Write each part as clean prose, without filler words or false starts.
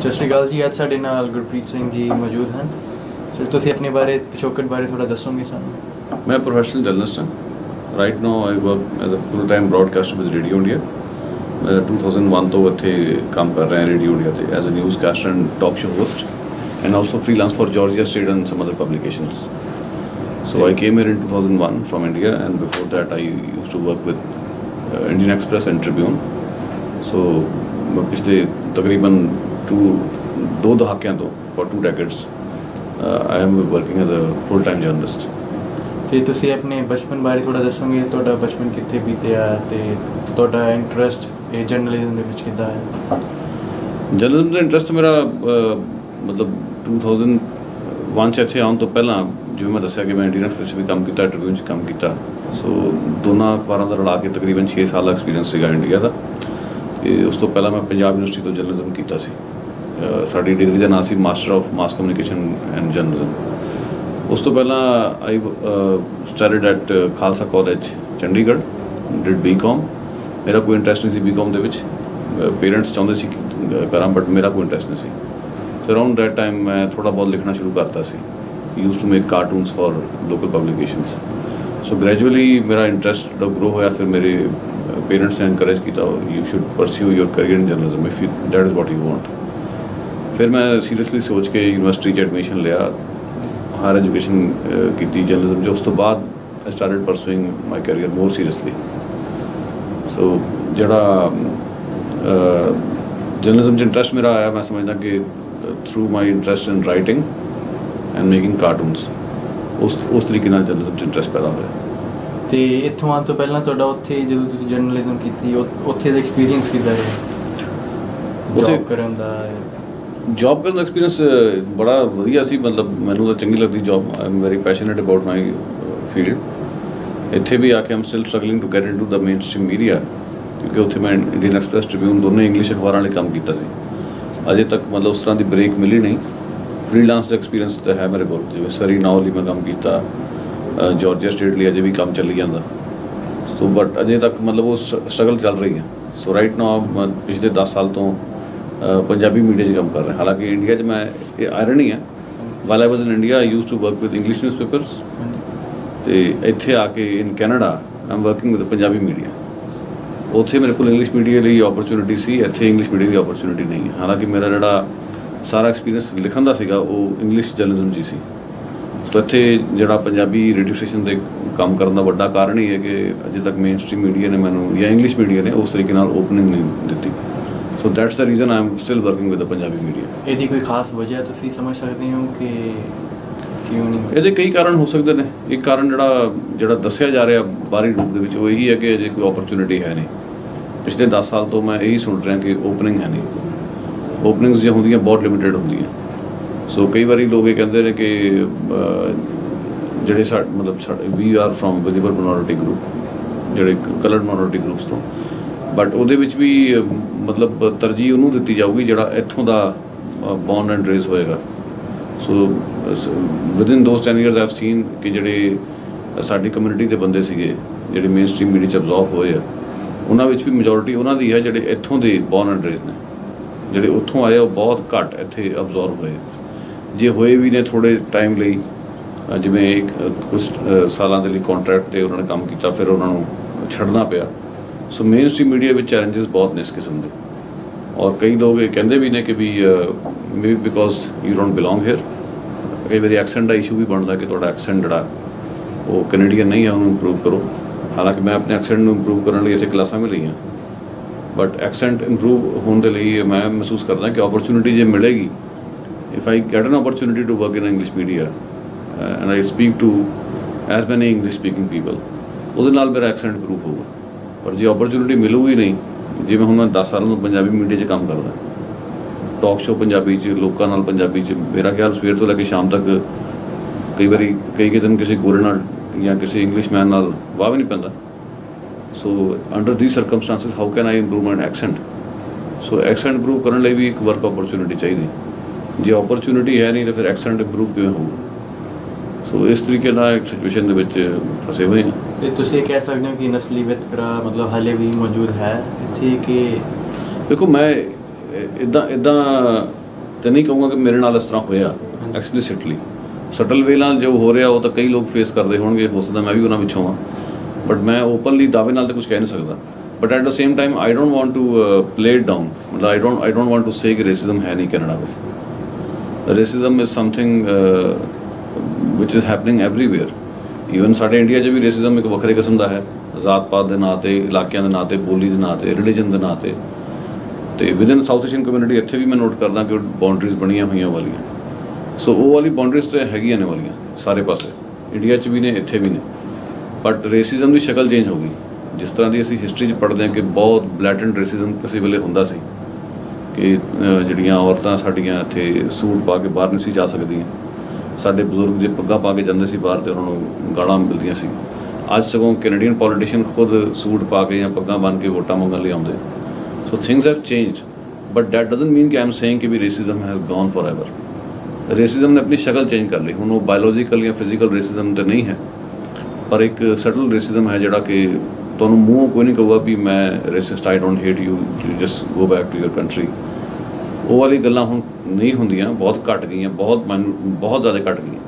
ਸਤਿ ਸ਼੍ਰੀ ਅਕਾਲ ਜੀ। ਅੱਜ ਸਾਡੇ ਨਾਲ ਗੁਰਪ੍ਰੀਤ ਸਿੰਘ ਜੀ ਮੌਜੂਦ ਹਨ। ਸਰ ਤੁਸੀਂ ਆਪਣੇ ਬਾਰੇ ਪਿਛੋਕੜ ਬਾਰੇ ਥੋੜਾ ਦੱਸੋਗੇ ਸਾਨੂੰ? मैं प्रोफेशनल जर्नलिस्ट हाँ। Right now I work as a full time broadcaster with radio India. मैं 2001 तो इत्थे काम कर रहा है रेडियो इंडिया ते as a newscaster and talk show host and also freelance for Georgia state and some other publications. So I came here in 2001 from India, and before that I used to work with Indian Express and Tribune. So पिछले तकरीबन दो दहाकियां तो for 2 decades I am working as a full time journalist. ਤੇ ਤੁਸੀਂ ਆਪਣੇ ਬਚਪਨ ਬਾਰੇ ਥੋੜਾ ਦੱਸੋਗੇ? ਤੁਹਾਡਾ ਬਚਪਨ ਕਿੱਥੇ ਬੀਤਿਆ ਤੇ ਤੁਹਾਡਾ ਇੰਟਰਸਟ ਇਹ ਜਰਨਲਿਜ਼ਮ ਦੇ ਵਿੱਚ ਕਿੱਦਾਂ ਹੈ? ਜਰਨਲਿਜ਼ਮ ਦਾ ਇੰਟਰਸਟ ਮੇਰਾ ਮਤਲਬ 2001 'ਚ ਇੱਥੇ ਆਉਣ ਤੋਂ ਪਹਿਲਾਂ ਜਿਵੇਂ ਮੈਂ ਦੱਸਿਆ ਕਿ ਮੈਂ ਇੰਡੀਅਨ ਐਕਸਪ੍ਰੈਸ ਵੀ ਕੰਮ ਕੀਤਾ, ਟ੍ਰਿਬਿਊਨ 'ਚ ਕੰਮ ਕੀਤਾ। ਸੋ ਦੋਨਾਂ ਅਖਬਾਰਾਂ ਦਾ ਰਲਾ ਕੇ ਤਕਰੀਬਨ 6 ਸਾਲ ਦਾ ਐਕਸਪੀਰੀਅੰਸ ਸੀਗਾ ਇੰਡੀਆ ਦਾ। ਤੇ ਉਸ ਤੋਂ ਪਹਿਲਾਂ ਮੈਂ ਪੰਜਾਬ ਯੂਨੀਵਰਸਿਟੀ ਤੋਂ ਜਰਨਲਿਜ਼ਮ ਕੀਤਾ ਸੀ। ਸਾਡੀ ਡਿਗਰੀ ਦਾ ਨਾਂ ਸੀ master of mass communication and journalism. ਉਸ ਤੋਂ ਪਹਿਲਾਂ I studied at Khalsa college Chandigarh, did BCom. ਮੇਰਾ ਕੋਈ ਇੰਟਰਸਟ ਨਹੀਂ ਸੀ ਬੀਕਾਮ ਦੇ ਵਿੱਚ। ਪੇਰੈਂਟਸ ਚਾਹੁੰਦੇ ਸੀ ਕਰਾਂ ਬਟ ਮੇਰਾ ਕੋਈ ਇੰਟਰਸਟ ਨਹੀਂ ਸੀ। ਸੋ ਅਰਾਊਂਡ ਦੈਟ ਟਾਈਮ ਮੈਂ ਥੋੜ੍ਹਾ ਬਹੁਤ ਲਿਖਣਾ ਸ਼ੁਰੂ ਕਰਤਾ ਸੀ। Use to make cartoons for local publications. So gradually मेरा इंटरस्ट जब ग्रो होया फिर मेरे पेरेंट्स ने इनकरेज किया you should pursue your career in journalism if that is what you want. फिर मैं सीरियसली सोच के यूनिवर्सिटी एडमिशन लिया, हायर एजुकेशन की जर्नलिज्म जो। उस तो बाद I started pursuing my career more seriously. So जड़ा जर्नलिज्म इंटरस्ट मेरा आया, मैं समझदा कि through my interest in writing and making cartoons ਉਸ ਤਰੀਕੇ ਨਾਲ ਜਰਨਲਿਜ਼ਮ 'ਚ ਇੰਟਰਸਟ ਪੈਦਾ ਹੋਇਆ। ਅਤੇ ਇੱਥੋਂ ਆਉਣ ਤੋਂ ਪਹਿਲਾਂ ਤੁਹਾਡਾ ਉੱਥੇ ਜਦੋਂ ਤੁਸੀਂ ਜਰਨਲਿਜ਼ਮ ਕੀਤੀ ਉੱਥੇ ਦਾ ਐਕਸਪੀਰੀਅੰਸ ਕਿੱਦਾਂ ਰਿਹਾ? ਜੋਬ ਕਰਨ ਦਾ ਐਕਸਪੀਰੀਅੰਸ ਬੜਾ ਵਧੀਆ ਸੀ। ਮਤਲਬ ਮੈਨੂੰ ਤਾਂ ਚੰਗੀ ਲੱਗਦੀ job. I am very passionate about my field. ਇੱਥੇ ਵੀ ਆ ਕੇ I'm still struggling to get into the mainstream media, ਕਿਉਂਕਿ ਉੱਥੇ ਮੈਂ ਇੰਡੀਅਨ ਐਕਸਪ੍ਰੈਸ, ਟ੍ਰਿਬਿਊਨ ਦੋਨੇ ਇੰਗਲਿਸ਼ ਅਖਬਾਰਾਂ ਵਾਲੇ ਕੰਮ ਕੀਤਾ ਸੀ। ਅਜੇ ਤੱਕ ਮਤਲਬ ਉਸ ਤਰ੍ਹਾਂ ਦੀ ਬ੍ਰੇਕ ਮਿਲੀ ਨਹੀਂ। ਫਰੀਲਾਂਸ ਦਾ ਐਕਸਪੀਰੀਅੰਸ ਤਾਂ ਹੈ ਮੇਰੇ ਕੋਲ, ਜਿਵੇਂ ਸਰੀ ਨਾਵਲ ਲਈ ਮੈਂ ਕੰਮ ਕੀਤਾ, ਜੋਰਜੀਆ ਸਟੇਟ ਲਈ ਅਜੇ ਵੀ ਕੰਮ ਚੱਲੀ ਜਾਂਦਾ। ਸੋ ਬਟ ਅਜੇ ਤੱਕ ਮਤਲਬ ਉਹ ਸਟਰਗਲ ਚੱਲ ਰਹੀ ਹੈ। ਸੋ ਰਾਈਟ ਨਾਓ ਪਿਛਲੇ 10 ਸਾਲ ਤੋਂ ਪੰਜਾਬੀ ਮੀਡੀਆ 'ਚ ਕੰਮ ਕਰ ਰਿਹਾ। ਹਾਲਾਂਕਿ ਇੰਡੀਆ 'ਚ ਮੈਂ ਇਹ ਆਇਰਨੀ ਹੈ, while I was in India I use to work with English newspapers, ਅਤੇ ਇੱਥੇ ਆ ਕੇ in Canada I am working with Punjabi media. ਉੱਥੇ ਮੇਰੇ ਕੋਲ ਇੰਗਲਿਸ਼ ਮੀਡੀਆ ਲਈ ਓਪਰਚੁਨਿਟੀ ਸੀ, ਇੱਥੇ ਇੰਗਲਿਸ਼ ਮੀਡੀਆ ਦੀ ਓਪਰਚੁਨਿਟੀ ਨਹੀਂ ਹੈ। ਹਾਲਾਂਕਿ ਮੇਰਾ ਜਿਹੜਾ ਸਾਰਾ ਐਕਸਪੀਰੀਅੰਸ ਲਿਖਣ ਦਾ ਸੀਗਾ ਉਹ ਇੰਗਲਿਸ਼ ਜਰਨਲਿਜ਼ਮ 'ਚ ਹੀ ਸੀ। ਸੋ ਇੱਥੇ ਜਿਹੜਾ ਪੰਜਾਬੀ ਰੇਡੀਓ ਸਟੇਸ਼ਨ 'ਤੇ ਕੰਮ ਕਰਨ ਦਾ ਵੱਡਾ ਕਾਰਨ ਹੀ ਹੈ ਕਿ ਅਜੇ ਤੱਕ ਮੇਨ ਸਟ੍ਰੀਮ ਮੀਡੀਆ ਨੇ ਮੈਨੂੰ ਜਾਂ ਇੰਗਲਿਸ਼ ਮੀਡੀਆ ਨੇ ਉਸ ਤਰੀਕੇ ਨਾਲ ਓਪਨਿੰਗ ਨਹੀਂ ਦਿੱਤੀ। So that's the reason I am still working with the Punjabi media. ਇਹਦੀ ਕੋਈ ਖਾਸ ਵਜ੍ਹਾ ਤੁਸੀਂ ਸਮਝ ਸਕਦੇ ਹੋ ਕਿ ਕਿਉਂ ਨਹੀਂ? ਇਹਦੇ ਕਈ ਕਾਰਨ ਹੋ ਸਕਦੇ ਨੇ। ਇੱਕ ਕਾਰਨ ਜਿਹੜਾ ਦੱਸਿਆ ਜਾ ਰਿਹਾ ਬਾਹਰੀ ਰੂਪ ਦੇ ਵਿੱਚ ਉਹ ਇਹੀ ਹੈ ਕਿ ਅਜੇ ਕੋਈ ਓਪਰਚੁਨਿਟੀ ਹੈ ਨਹੀਂ। ਪਿਛਲੇ 10 ਸਾਲ ਤੋਂ ਮੈਂ ਇਹੀ ਸੁਣ ਰਿਹਾ ਕਿ ਓਪਨਿੰਗ ਹੈ ਨਹੀਂ। ਓਪਨਿੰਗਸ ਜੋ ਹੁੰਦੀਆਂ ਬਹੁਤ ਲਿਮਿਟਿਡ ਹੁੰਦੀਆਂ। ਸੋ ਕਈ ਵਾਰੀ ਲੋਕ ਇਹ ਕਹਿੰਦੇ ਨੇ ਕਿ ਜਿਹੜੇ ਮਤਲਬ we are from visible minority group, ਜਿਹੜੇ ਕਲਰਡ ਮਾਈਨੋਰਿਟੀ ਗਰੁੱਪਸ ਤੋਂ, ਬਟ ਉਹਦੇ ਵਿੱਚ ਵੀ ਮਤਲਬ ਤਰਜੀਹ ਉਹਨੂੰ ਦਿੱਤੀ ਜਾਊਗੀ ਜਿਹੜਾ ਇੱਥੋਂ ਦਾ ਬੌਰਨ ਐਂਡ ਰੇਜ਼ ਹੋਏਗਾ। So within those 10 years I have seen ਕਿ ਜਿਹੜੇ ਸਾਡੀ ਕਮਿਊਨਿਟੀ ਦੇ ਬੰਦੇ ਸੀਗੇ ਜਿਹੜੇ ਮੇਨ ਸਟ੍ਰੀਮ ਮੀਡੀਆ 'ਚ ਅਬਜ਼ੋਰਵ ਹੋਏ ਆ, ਉਹਨਾਂ ਵਿੱਚ ਵੀ ਮੈਜੋਰਿਟੀ ਉਹਨਾਂ ਦੀ ਹੈ ਜਿਹੜੇ ਇੱਥੋਂ ਦੇ ਬੌਰਨ ਐਂਡ ਰੇਜ਼ ਨੇ। ਜਿਹੜੇ ਉੱਥੋਂ ਆਏ ਉਹ ਬਹੁਤ ਘੱਟ ਇੱਥੇ ਅਬਜ਼ੋਰਵ ਹੋਏ। ਜੇ ਹੋਏ ਵੀ ਨੇ ਥੋੜ੍ਹੇ ਟਾਈਮ ਲਈ, ਜਿਵੇਂ ਕੁਛ ਸਾਲਾਂ ਦੇ ਲਈ ਕੰਟਰੈਕਟ 'ਤੇ ਉਹਨਾਂ ਨੇ ਕੰਮ ਕੀਤਾ, ਫਿਰ ਉਹਨਾਂ ਨੂੰ ਛੱਡਣਾ ਪਿਆ। ਸੋ ਮੇਨ ਸਟ੍ਰੀਮ ਮੀਡੀਆ ਵਿੱਚ ਚੈਲੰਜਸ ਬਹੁਤ ਨੇ ਇਸ ਕਿਸਮ ਦੇ। ਔਰ ਕਈ ਲੋਕ ਇਹ ਕਹਿੰਦੇ ਵੀ ਨੇ ਕਿ ਵੀ maybe because you don't belong here. ਕਈ ਵਾਰੀ ਐਕਸੈਂਟ ਦਾ ਇਸ਼ੂ ਵੀ ਬਣਦਾ ਕਿ ਤੁਹਾਡਾ ਐਕਸੈਂਟ ਜਿਹੜਾ ਉਹ ਕੈਨੇਡੀਅਨ ਨਹੀਂ ਹੈ, ਉਹਨੂੰ ਇੰਪਰੂਵ ਕਰੋ। ਹਾਲਾਂਕਿ ਮੈਂ ਆਪਣੇ ਐਕਸੈਂਟ ਨੂੰ ਇੰਪਰੂਵ ਕਰਨ ਲਈ ਇੱਥੇ ਕਲਾਸਾਂ ਵੀ ਲਈਆਂ, ਬਟ ਐਕਸੈਂਟ ਇੰਪਰੂਵ ਹੋਣ ਦੇ ਲਈ ਮੈਂ ਮਹਿਸੂਸ ਕਰਦਾ ਕਿ ਓਪਰਚੁਨਿਟੀ ਜੇ ਮਿਲੇਗੀ, if I get an opportunity to work in English media and I speak to as many English speaking people, ਉਹਦੇ ਨਾਲ ਮੇਰਾ ਐਕਸੈਂਟ ਇੰਪਰੂਵ ਹੋਊਗਾ। ਪਰ ਜੇ ਓਪਰਚੁਨਿਟੀ ਮਿਲੂਗੀ ਨਹੀਂ, ਜਿਵੇਂ ਹੁਣ ਮੈਂ 10 ਸਾਲਾਂ ਤੋਂ ਪੰਜਾਬੀ ਮੀਡੀਆ 'ਚ ਕੰਮ ਕਰਦਾ, ਟਾਕ ਸ਼ੋ ਪੰਜਾਬੀ 'ਚ, ਲੋਕਾਂ ਨਾਲ ਪੰਜਾਬੀ 'ਚ, ਮੇਰਾ ਖਿਆਲ ਸਵੇਰ ਤੋਂ ਲੈ ਕੇ ਸ਼ਾਮ ਤੱਕ ਕਈ ਵਾਰੀ ਕਈ ਦਿਨ ਕਿਸੇ ਗੋਰੇ ਨਾਲ ਜਾਂ ਕਿਸੇ ਇੰਗਲਿਸ਼ਮੈਨ ਨਾਲ ਵਾਹ ਵੀ ਨਹੀਂ ਪੈਂਦਾ। So under these circumstances how can I improve my accent? ਸੋ ਐਕਸੈਂਟ ਇੰਪਰੂਵ ਕਰਨ ਲਈ ਵੀ ਇੱਕ ਵਰਕ ਓਪਰਚੁਨਿਟੀ ਚਾਹੀਦੀ। ਜੇ ਓਪਰਚੁਨਿਟੀ ਹੈ ਨਹੀਂ ਤਾਂ ਫਿਰ ਐਕਸੈਂਟ ਇੰਪਰੂਵ ਕਿਵੇਂ ਹੋਊਗਾ? ਸੋ ਇਸ ਤਰੀਕੇ ਨਾਲ ਇੱਕ ਸਿਚੁਏਸ਼ਨ ਦੇ ਵਿੱਚ ਫਸੇ ਹੋਏ ਹਾਂ। ਅਤੇ ਤੁਸੀਂ ਕਹਿ ਸਕਦੇ ਹੋ ਕਿ ਨਸਲੀ ਵਿਤਕਰਾ ਮਤਲਬ ਹਾਲੇ ਵੀ ਮੌਜੂਦ ਹੈ ਇੱਥੇ? ਕਿ ਦੇਖੋ, ਮੈਂ ਇੱਦਾਂ तो नहीं कहूँगा कि मेरे नाल इस तरह होया एक्सप्लिसिटली। सटल वे नाल जो हो रहा वो तो कई लोग फेस करते होंगे, हो सकता मैं भी उन्होंने पिछों हाँ, बट मैं ओपनली दावे नाल तो कुछ कह नहीं सकता। But at the same time I don't want to play it down, मतलब आई डोंट वांट टू से कि रेसिज्म है नहीं कनाडा में। Racism is something which is happening everywhere. Even साढ़े इंडिया च भी रेसिज्म एक वक्रे किस्म का है, जात पात के नाँ से, इलाकों के नाँ से, बोली के नाँ से, रिलीजन के नाँ से। तो with in south Asian community इत्थे भी मैं नोट करदा कि बाउंड्रीज बनिया हुई वालियां। सो वो वाली बाउंड्रीज तो हैगियां ने वालियां सारे पासे, इंडिया च भी ने, इत्थे भी ने। बट रेसिज्म की शक्ल चेंज हो गई। जिस तरह की असीं हिस्टरी च पढ़ते हैं कि बहुत ब्लैटेंट रेसिज्म किसी वेले हुंदा सी कि जिहड़ियां औरतां साडीआं इत्थे सूट पा के बाहर नहीं सी जा सकदियां, साडे बजुर्ग जे पग्गां पा के जांदे सी बाहर ते उन्हां नूं गालां मिलदियां सी। अज सगों कैनेडियन पॉलिटिशियन खुद सूट पा के जां पग्गां बन के वोटां मंगण लई आउंदे। So things have change, but that doesn't mean कि आई एम सेइंग कि भी racism has gone forever. Racism ने अपनी शक्ल चेंज कर ली। हुण वो बायोलॉजिकल या फिजिकल रेसिज्म तो नहीं है, पर एक सटल रेसिज्म है जिहड़ा कि तुहानूं मूँहों कोई नहीं कहूगा भी मैं racist, I don't hate you, just go back to your country. वो वाली गल्लां हुण नहीं होंदियां, बहुत घट गई, बहुत ज़्यादा घट गई।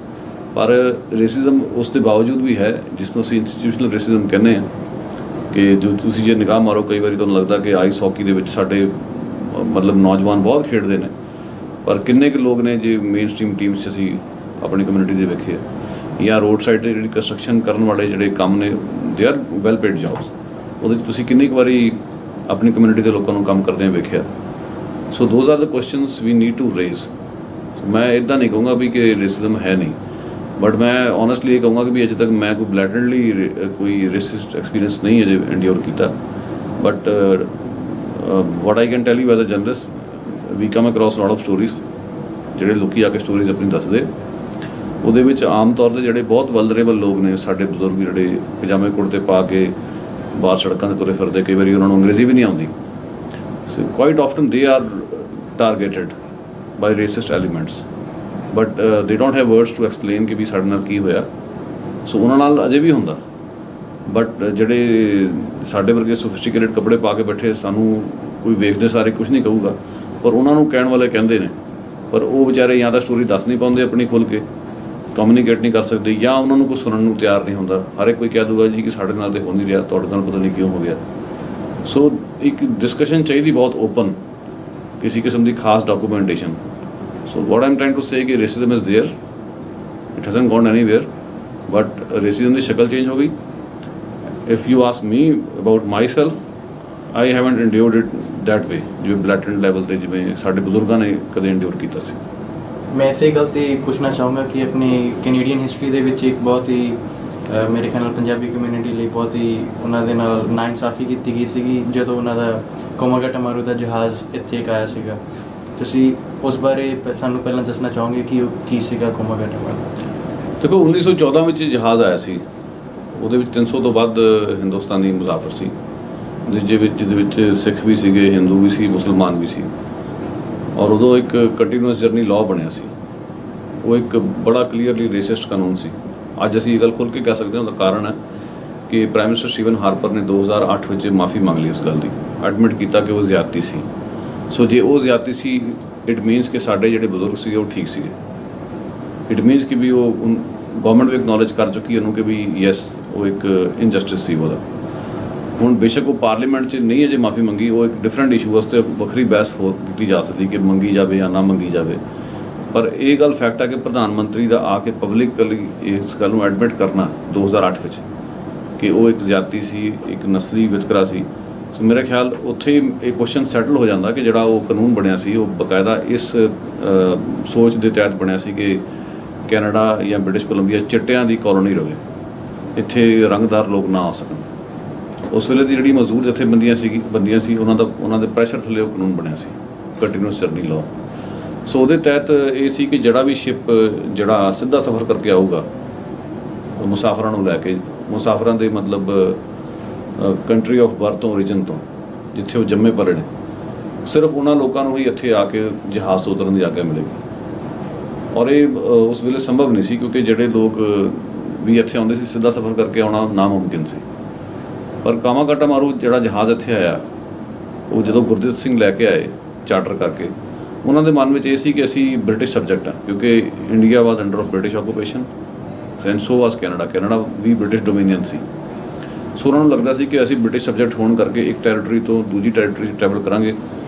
पर रेसिज्म उसके बावजूद भी है, जिसनूं असीं इंस्टीट्यूशनल रेसिज्म कहने हैं कि जो तुसीं जे निगाह मारो कई बार तुहानूं लगदा कि आइस हॉकी दे विच साडे मतलब नौजवान बहुत खेडदे ने, पर किन्ने के लोग ने जे मेन स्ट्रीम टीम्स असीं अपनी कम्यूनिटी दे वेखे या रोड साइड ते जिहड़ी कंस्ट्रक्शन करन वाले जिहड़े काम ने, they are well paid jobs, ਉਹਦੇ 'ਚ ਤੁਸੀਂ ਕਿੰਨੀ ਕੁ ਵਾਰੀ ਆਪਣੀ ਕਮਿਊਨਿਟੀ ਦੇ ਲੋਕਾਂ ਨੂੰ ਕੰਮ ਕਰਦਿਆਂ ਵੇਖਿਆ। So those are the questions we need to raise. ਮੈਂ ਇੱਦਾਂ ਨਹੀਂ ਕਹੂੰਗਾ ਵੀ ਕਿ ਰੇਸਿਜ਼ਮ ਹੈ ਨਹੀਂ, ਬਟ ਮੈਂ ਓਨੈਸਟਲੀ ਇਹ ਕਹੂੰਗਾ ਕਿ ਵੀ ਅਜੇ ਤੱਕ ਮੈਂ ਕੋਈ ਬਲੈਟੈਂਟਲੀ ਕੋਈ ਰੇਸਿਸਟ ਐਕਸਪੀਰੀਅੰਸ ਨਹੀਂ ਅਜੇ ਇੰਡਿਓਰ ਕੀਤਾ। But what I can tell you as a journalist, we come across lot of stories, ਜਿਹੜੇ ਲੋਕੀ ਆ ਕੇ ਸਟੋਰੀਜ਼ ਆਪਣੀ ਦੱਸਦੇ, ਉਹਦੇ ਵਿੱਚ ਆਮ ਤੌਰ 'ਤੇ ਜਿਹੜੇ ਬਹੁਤ ਵਲਨਰੇਬਲ ਲੋਕ ਨੇ, ਸਾਡੇ ਬਜ਼ੁਰਗ ਜਿਹੜੇ ਪਜਾਮੇ ਕੁੜਤੇ ਪਾ ਕੇ ਬਾਹਰ ਸੜਕਾਂ 'ਤੇ ਤੁਰੇ ਫਿਰਦੇ, ਕਈ ਵਾਰੀ ਉਹਨਾਂ ਨੂੰ ਅੰਗਰੇਜ਼ੀ ਵੀ ਨਹੀਂ ਆਉਂਦੀ। So quite often they are targeted by racist elements, but they don't have words to explain ਕਿ ਵੀ ਸਾਡੇ ਨਾਲ ਕੀ ਹੋਇਆ। ਸੋ ਉਹਨਾਂ ਨਾਲ ਅਜੇ ਵੀ ਹੁੰਦਾ, ਬਟ ਜਿਹੜੇ ਸਾਡੇ ਵਰਗੇ ਸੋਫਿਸਟੀਕੇਟਡ ਕੱਪੜੇ ਪਾ ਕੇ ਬੈਠੇ, ਸਾਨੂੰ ਕੋਈ ਵੇਖਦੇ ਸਾਰੇ ਕੁਛ ਨਹੀਂ ਕਹੂਗਾ, ਪਰ ਉਹਨਾਂ ਨੂੰ ਕਹਿਣ ਵਾਲੇ ਕਹਿੰਦੇ ਨੇ, ਪਰ ਉਹ ਵਿਚਾਰੇ ਜਾਂ ਤਾਂ ਸਟੋਰੀ ਦੱਸ ਨਹੀਂ ਪਾਉਂਦੇ ਆਪਣੀ ਖੁੱਲ੍ਹ ਕੇ, ਕਮਿਊਨੀਕੇਟ ਨਹੀਂ ਕਰ ਸਕਦੇ, ਜਾਂ ਉਹਨਾਂ ਨੂੰ ਕੁਛ ਸੁਣਨ ਨੂੰ ਤਿਆਰ ਨਹੀਂ ਹੁੰਦਾ। ਹਰ ਇੱਕ ਕੋਈ ਕਹਿ ਦੂਗਾ ਜੀ ਕਿ ਸਾਡੇ ਨਾਲ ਤਾਂ ਹੋ ਨਹੀਂ ਰਿਹਾ, ਤੁਹਾਡੇ ਨਾਲ ਪਤਾ ਨਹੀਂ ਕਿਉਂ ਹੋ ਗਿਆ। ਸੋ ਇੱਕ ਡਿਸਕਸ਼ਨ ਚਾਹੀਦੀ ਬਹੁਤ ਓਪਨ, ਕਿਸੇ ਕਿਸਮ ਦੀ ਖਾਸ documentation. So what I am trying to say ਕਿ racism is there, it hasn't gone anywhere, but racism ਦੀ ਸ਼ਕਲ ਚੇਂਜ ਹੋ ਗਈ। If you ask me about myself, I haven't endured it that way, ਜਿਵੇਂ blatant level 'ਤੇ ਜਿਵੇਂ ਸਾਡੇ ਬਜ਼ੁਰਗਾਂ ਨੇ ਕਦੇ ਇੰਡਿਓਰ ਕੀਤਾ ਸੀ। मैं इसे गल पूछना चाहूँगा कि अपनी कैनेडियन हिस्टरी दे विच एक बहुत ही मेरे ख्याल पंजाबी कम्यूनिटी लिए बहुत ही उन्होंने नाइंसाफ़ी की गई सी जो उन्होंने कोमागाटामारू का जहाज़ इत्थे एक आया सीगा। तुसी उस बारे सानू पहला दसना चाहोगे कि की सीगा कोमागाटामारू? देखो 1914 में जहाज़ आया सी, ਉਹਦੇ ਵਿੱਚ 300 ਤੋਂ ਵੱਧ ਹਿੰਦੁਸਤਾਨੀ ਮੁਸਾਫਰ ਸੀ, ਜਿਹਦੇ ਵਿੱਚ ਸਿੱਖ ਵੀ ਸੀਗੇ, ਹਿੰਦੂ ਵੀ ਸੀ, ਮੁਸਲਮਾਨ ਵੀ ਸੀ। ਔਰ ਉਦੋਂ ਇੱਕ ਕੰਟੀਨਿਊਸ ਜਰਨੀ ਲਾਅ ਬਣਿਆ ਸੀ, ਉਹ ਇੱਕ ਬੜਾ ਕਲੀਅਰਲੀ ਰੇਸਿਸਟ ਕਾਨੂੰਨ ਸੀ। ਅੱਜ ਅਸੀਂ ਇਹ ਗੱਲ ਖੁੱਲ੍ਹ ਕੇ ਕਹਿ ਸਕਦੇ ਹਾਂ, ਉਹਦਾ ਕਾਰਨ ਹੈ ਕਿ ਪ੍ਰਾਈਮ ਮਿਨਿਸਟਰ ਸਟੀਵਨ ਹਾਰਪਰ ਨੇ 2008 ਵਿੱਚ ਮਾਫੀ ਮੰਗ ਲਈ ਉਸ ਗੱਲ ਦੀ, ਐਡਮਿਟ ਕੀਤਾ ਕਿ ਉਹ ਜ਼ਿਆਦਤੀ ਸੀ। ਸੋ ਜੇ ਉਹ ਜ਼ਿਆਦਤੀ ਸੀ, ਇਟ ਮੀਨਸ ਕਿ ਸਾਡੇ ਜਿਹੜੇ ਬਜ਼ੁਰਗ ਸੀਗੇ ਉਹ ਠੀਕ ਸੀਗੇ। ਇਟ ਮੀਨਸ ਕਿ ਵੀ ਉਹ ਗੌਰਮੈਂਟ ਵੀ ਐਕਨੋਲੇਜ ਕਰ ਚੁੱਕੀ ਉਹਨੂੰ ਕਿ ਵੀ ਯੈਸ ਉਹ ਇੱਕ ਇਨਜਸਟਿਸ ਸੀ ਉਹਦਾ। ਹੁਣ ਬੇਸ਼ੱਕ ਉਹ ਪਾਰਲੀਮੈਂਟ 'ਚ ਨਹੀਂ ਅਜੇ ਮਾਫੀ ਮੰਗੀ, ਉਹ ਇੱਕ ਡਿਫਰੈਂਟ ਇਸ਼ੂ ਵਾਸਤੇ ਵੱਖਰੀ ਬਹਿਸ ਹੋ ਕੀਤੀ ਜਾ ਸਕਦੀ ਕਿ ਮੰਗੀ ਜਾਵੇ ਜਾਂ ਨਾ ਮੰਗੀ ਜਾਵੇ। ਪਰ ਇਹ ਗੱਲ ਫੈਕਟ ਹੈ ਕਿ ਪ੍ਰਧਾਨ ਮੰਤਰੀ ਦਾ ਆ ਕੇ ਪਬਲਿਕਲੀ ਇਸ ਗੱਲ ਨੂੰ ਐਡਮਿਟ ਕਰਨਾ 2008 ਵਿੱਚ ਕਿ ਉਹ ਇੱਕ ਜ਼ਿਆਦਤੀ ਸੀ, ਇੱਕ ਨਸਲੀ ਵਿਤਕਰਾ ਸੀ। ਸੋ ਮੇਰਾ ਖਿਆਲ ਉੱਥੇ ਇਹ ਕੁਐਸਚਨ ਸੈਟਲ ਹੋ ਜਾਂਦਾ ਕਿ ਜਿਹੜਾ ਉਹ ਕਾਨੂੰਨ ਬਣਿਆ ਸੀ ਉਹ ਬਕਾਇਦਾ ਇਸ ਸੋਚ ਦੇ ਤਹਿਤ ਬਣਿਆ ਸੀ ਕਿ ਕੈਨੇਡਾ ਜਾਂ ਬ੍ਰਿਟਿਸ਼ ਕੋਲੰਬੀਆ ਚਿੱਟਿਆਂ ਦੀ ਕਲੋਨੀ ਰਹੇ, ਇੱਥੇ ਰੰਗਦਾਰ ਲੋਕ ਨਾ ਆ ਸਕਣ। ਉਸ ਵੇਲੇ ਦੀ ਜਿਹੜੀ ਮਜ਼ਦੂਰ ਜਥੇਬੰਦੀਆਂ ਸੀ ਉਹਨਾਂ ਦੇ ਪ੍ਰੈਸ਼ਰ ਥੱਲੇ ਉਹ ਕਾਨੂੰਨ ਬਣਿਆ ਸੀ, ਕੰਟੀਨਿਊਸ ਜਰਨੀ ਲਾਅ। ਸੋ ਉਹਦੇ ਤਹਿਤ ਇਹ ਸੀ ਕਿ ਜਿਹੜਾ ਵੀ ਸ਼ਿਪ ਜਿਹੜਾ ਸਿੱਧਾ ਸਫ਼ਰ ਕਰਕੇ ਆਊਗਾ ਮੁਸਾਫਰਾਂ ਨੂੰ ਲੈ ਕੇ, ਮੁਸਾਫਰਾਂ ਦੇ ਮਤਲਬ ਕੰਟਰੀ ਆਫ ਬਰਥ ਤੋਂ, ਓਰੀਜਨ ਤੋਂ, ਜਿੱਥੇ ਉਹ ਜੰਮੇ ਪਲੇ ਨੇ, ਸਿਰਫ ਉਹਨਾਂ ਲੋਕਾਂ ਨੂੰ ਹੀ ਇੱਥੇ ਆ ਕੇ ਜਹਾਜ਼ ਤੋਂ ਉਤਰਨ ਦੀ ਆਗਿਆ ਮਿਲੇਗੀ। ਔਰ ਇਹ ਉਸ ਵੇਲੇ ਸੰਭਵ ਨਹੀਂ ਸੀ ਕਿਉਂਕਿ ਜਿਹੜੇ ਲੋਕ ਵੀ ਇੱਥੇ ਆਉਂਦੇ ਸੀ ਸਿੱਧਾ ਸਫ਼ਰ ਕਰਕੇ ਆਉਣਾ ਨਾਮੁਮਕਿਨ ਸੀ। ਪਰ ਕੋਮਾਗਾਟਾਮਾਰੂ ਜਿਹੜਾ ਜਹਾਜ਼ ਇੱਥੇ ਆਇਆ, ਉਹ ਜਦੋਂ ਗੁਰਦੀਪ ਸਿੰਘ ਲੈ ਕੇ ਆਏ ਚਾਰਟਰ ਕਰਕੇ, ਉਹਨਾਂ ਦੇ ਮਨ ਵਿੱਚ ਇਹ ਸੀ ਕਿ ਅਸੀਂ ਬ੍ਰਿਟਿਸ਼ ਸਬਜੈਕਟ ਹਾਂ, ਕਿਉਂਕਿ India was under of British occupation and so was Canada ਵੀ ਬ੍ਰਿਟਿਸ਼ ਡੋਮੀਨੀਅਨ ਸੀ। ਸੋ ਉਹਨਾਂ ਨੂੰ ਲੱਗਦਾ ਸੀ ਕਿ ਅਸੀਂ ਬ੍ਰਿਟਿਸ਼ ਸਬਜੈਕਟ ਹੋਣ ਕਰਕੇ ਇੱਕ ਟੈਰੀਟਰੀ ਤੋਂ ਦੂਜੀ ਟੈਰੀਟਰੀ 'ਚ ਟਰੈਵਲ ਕਰਾਂਗੇ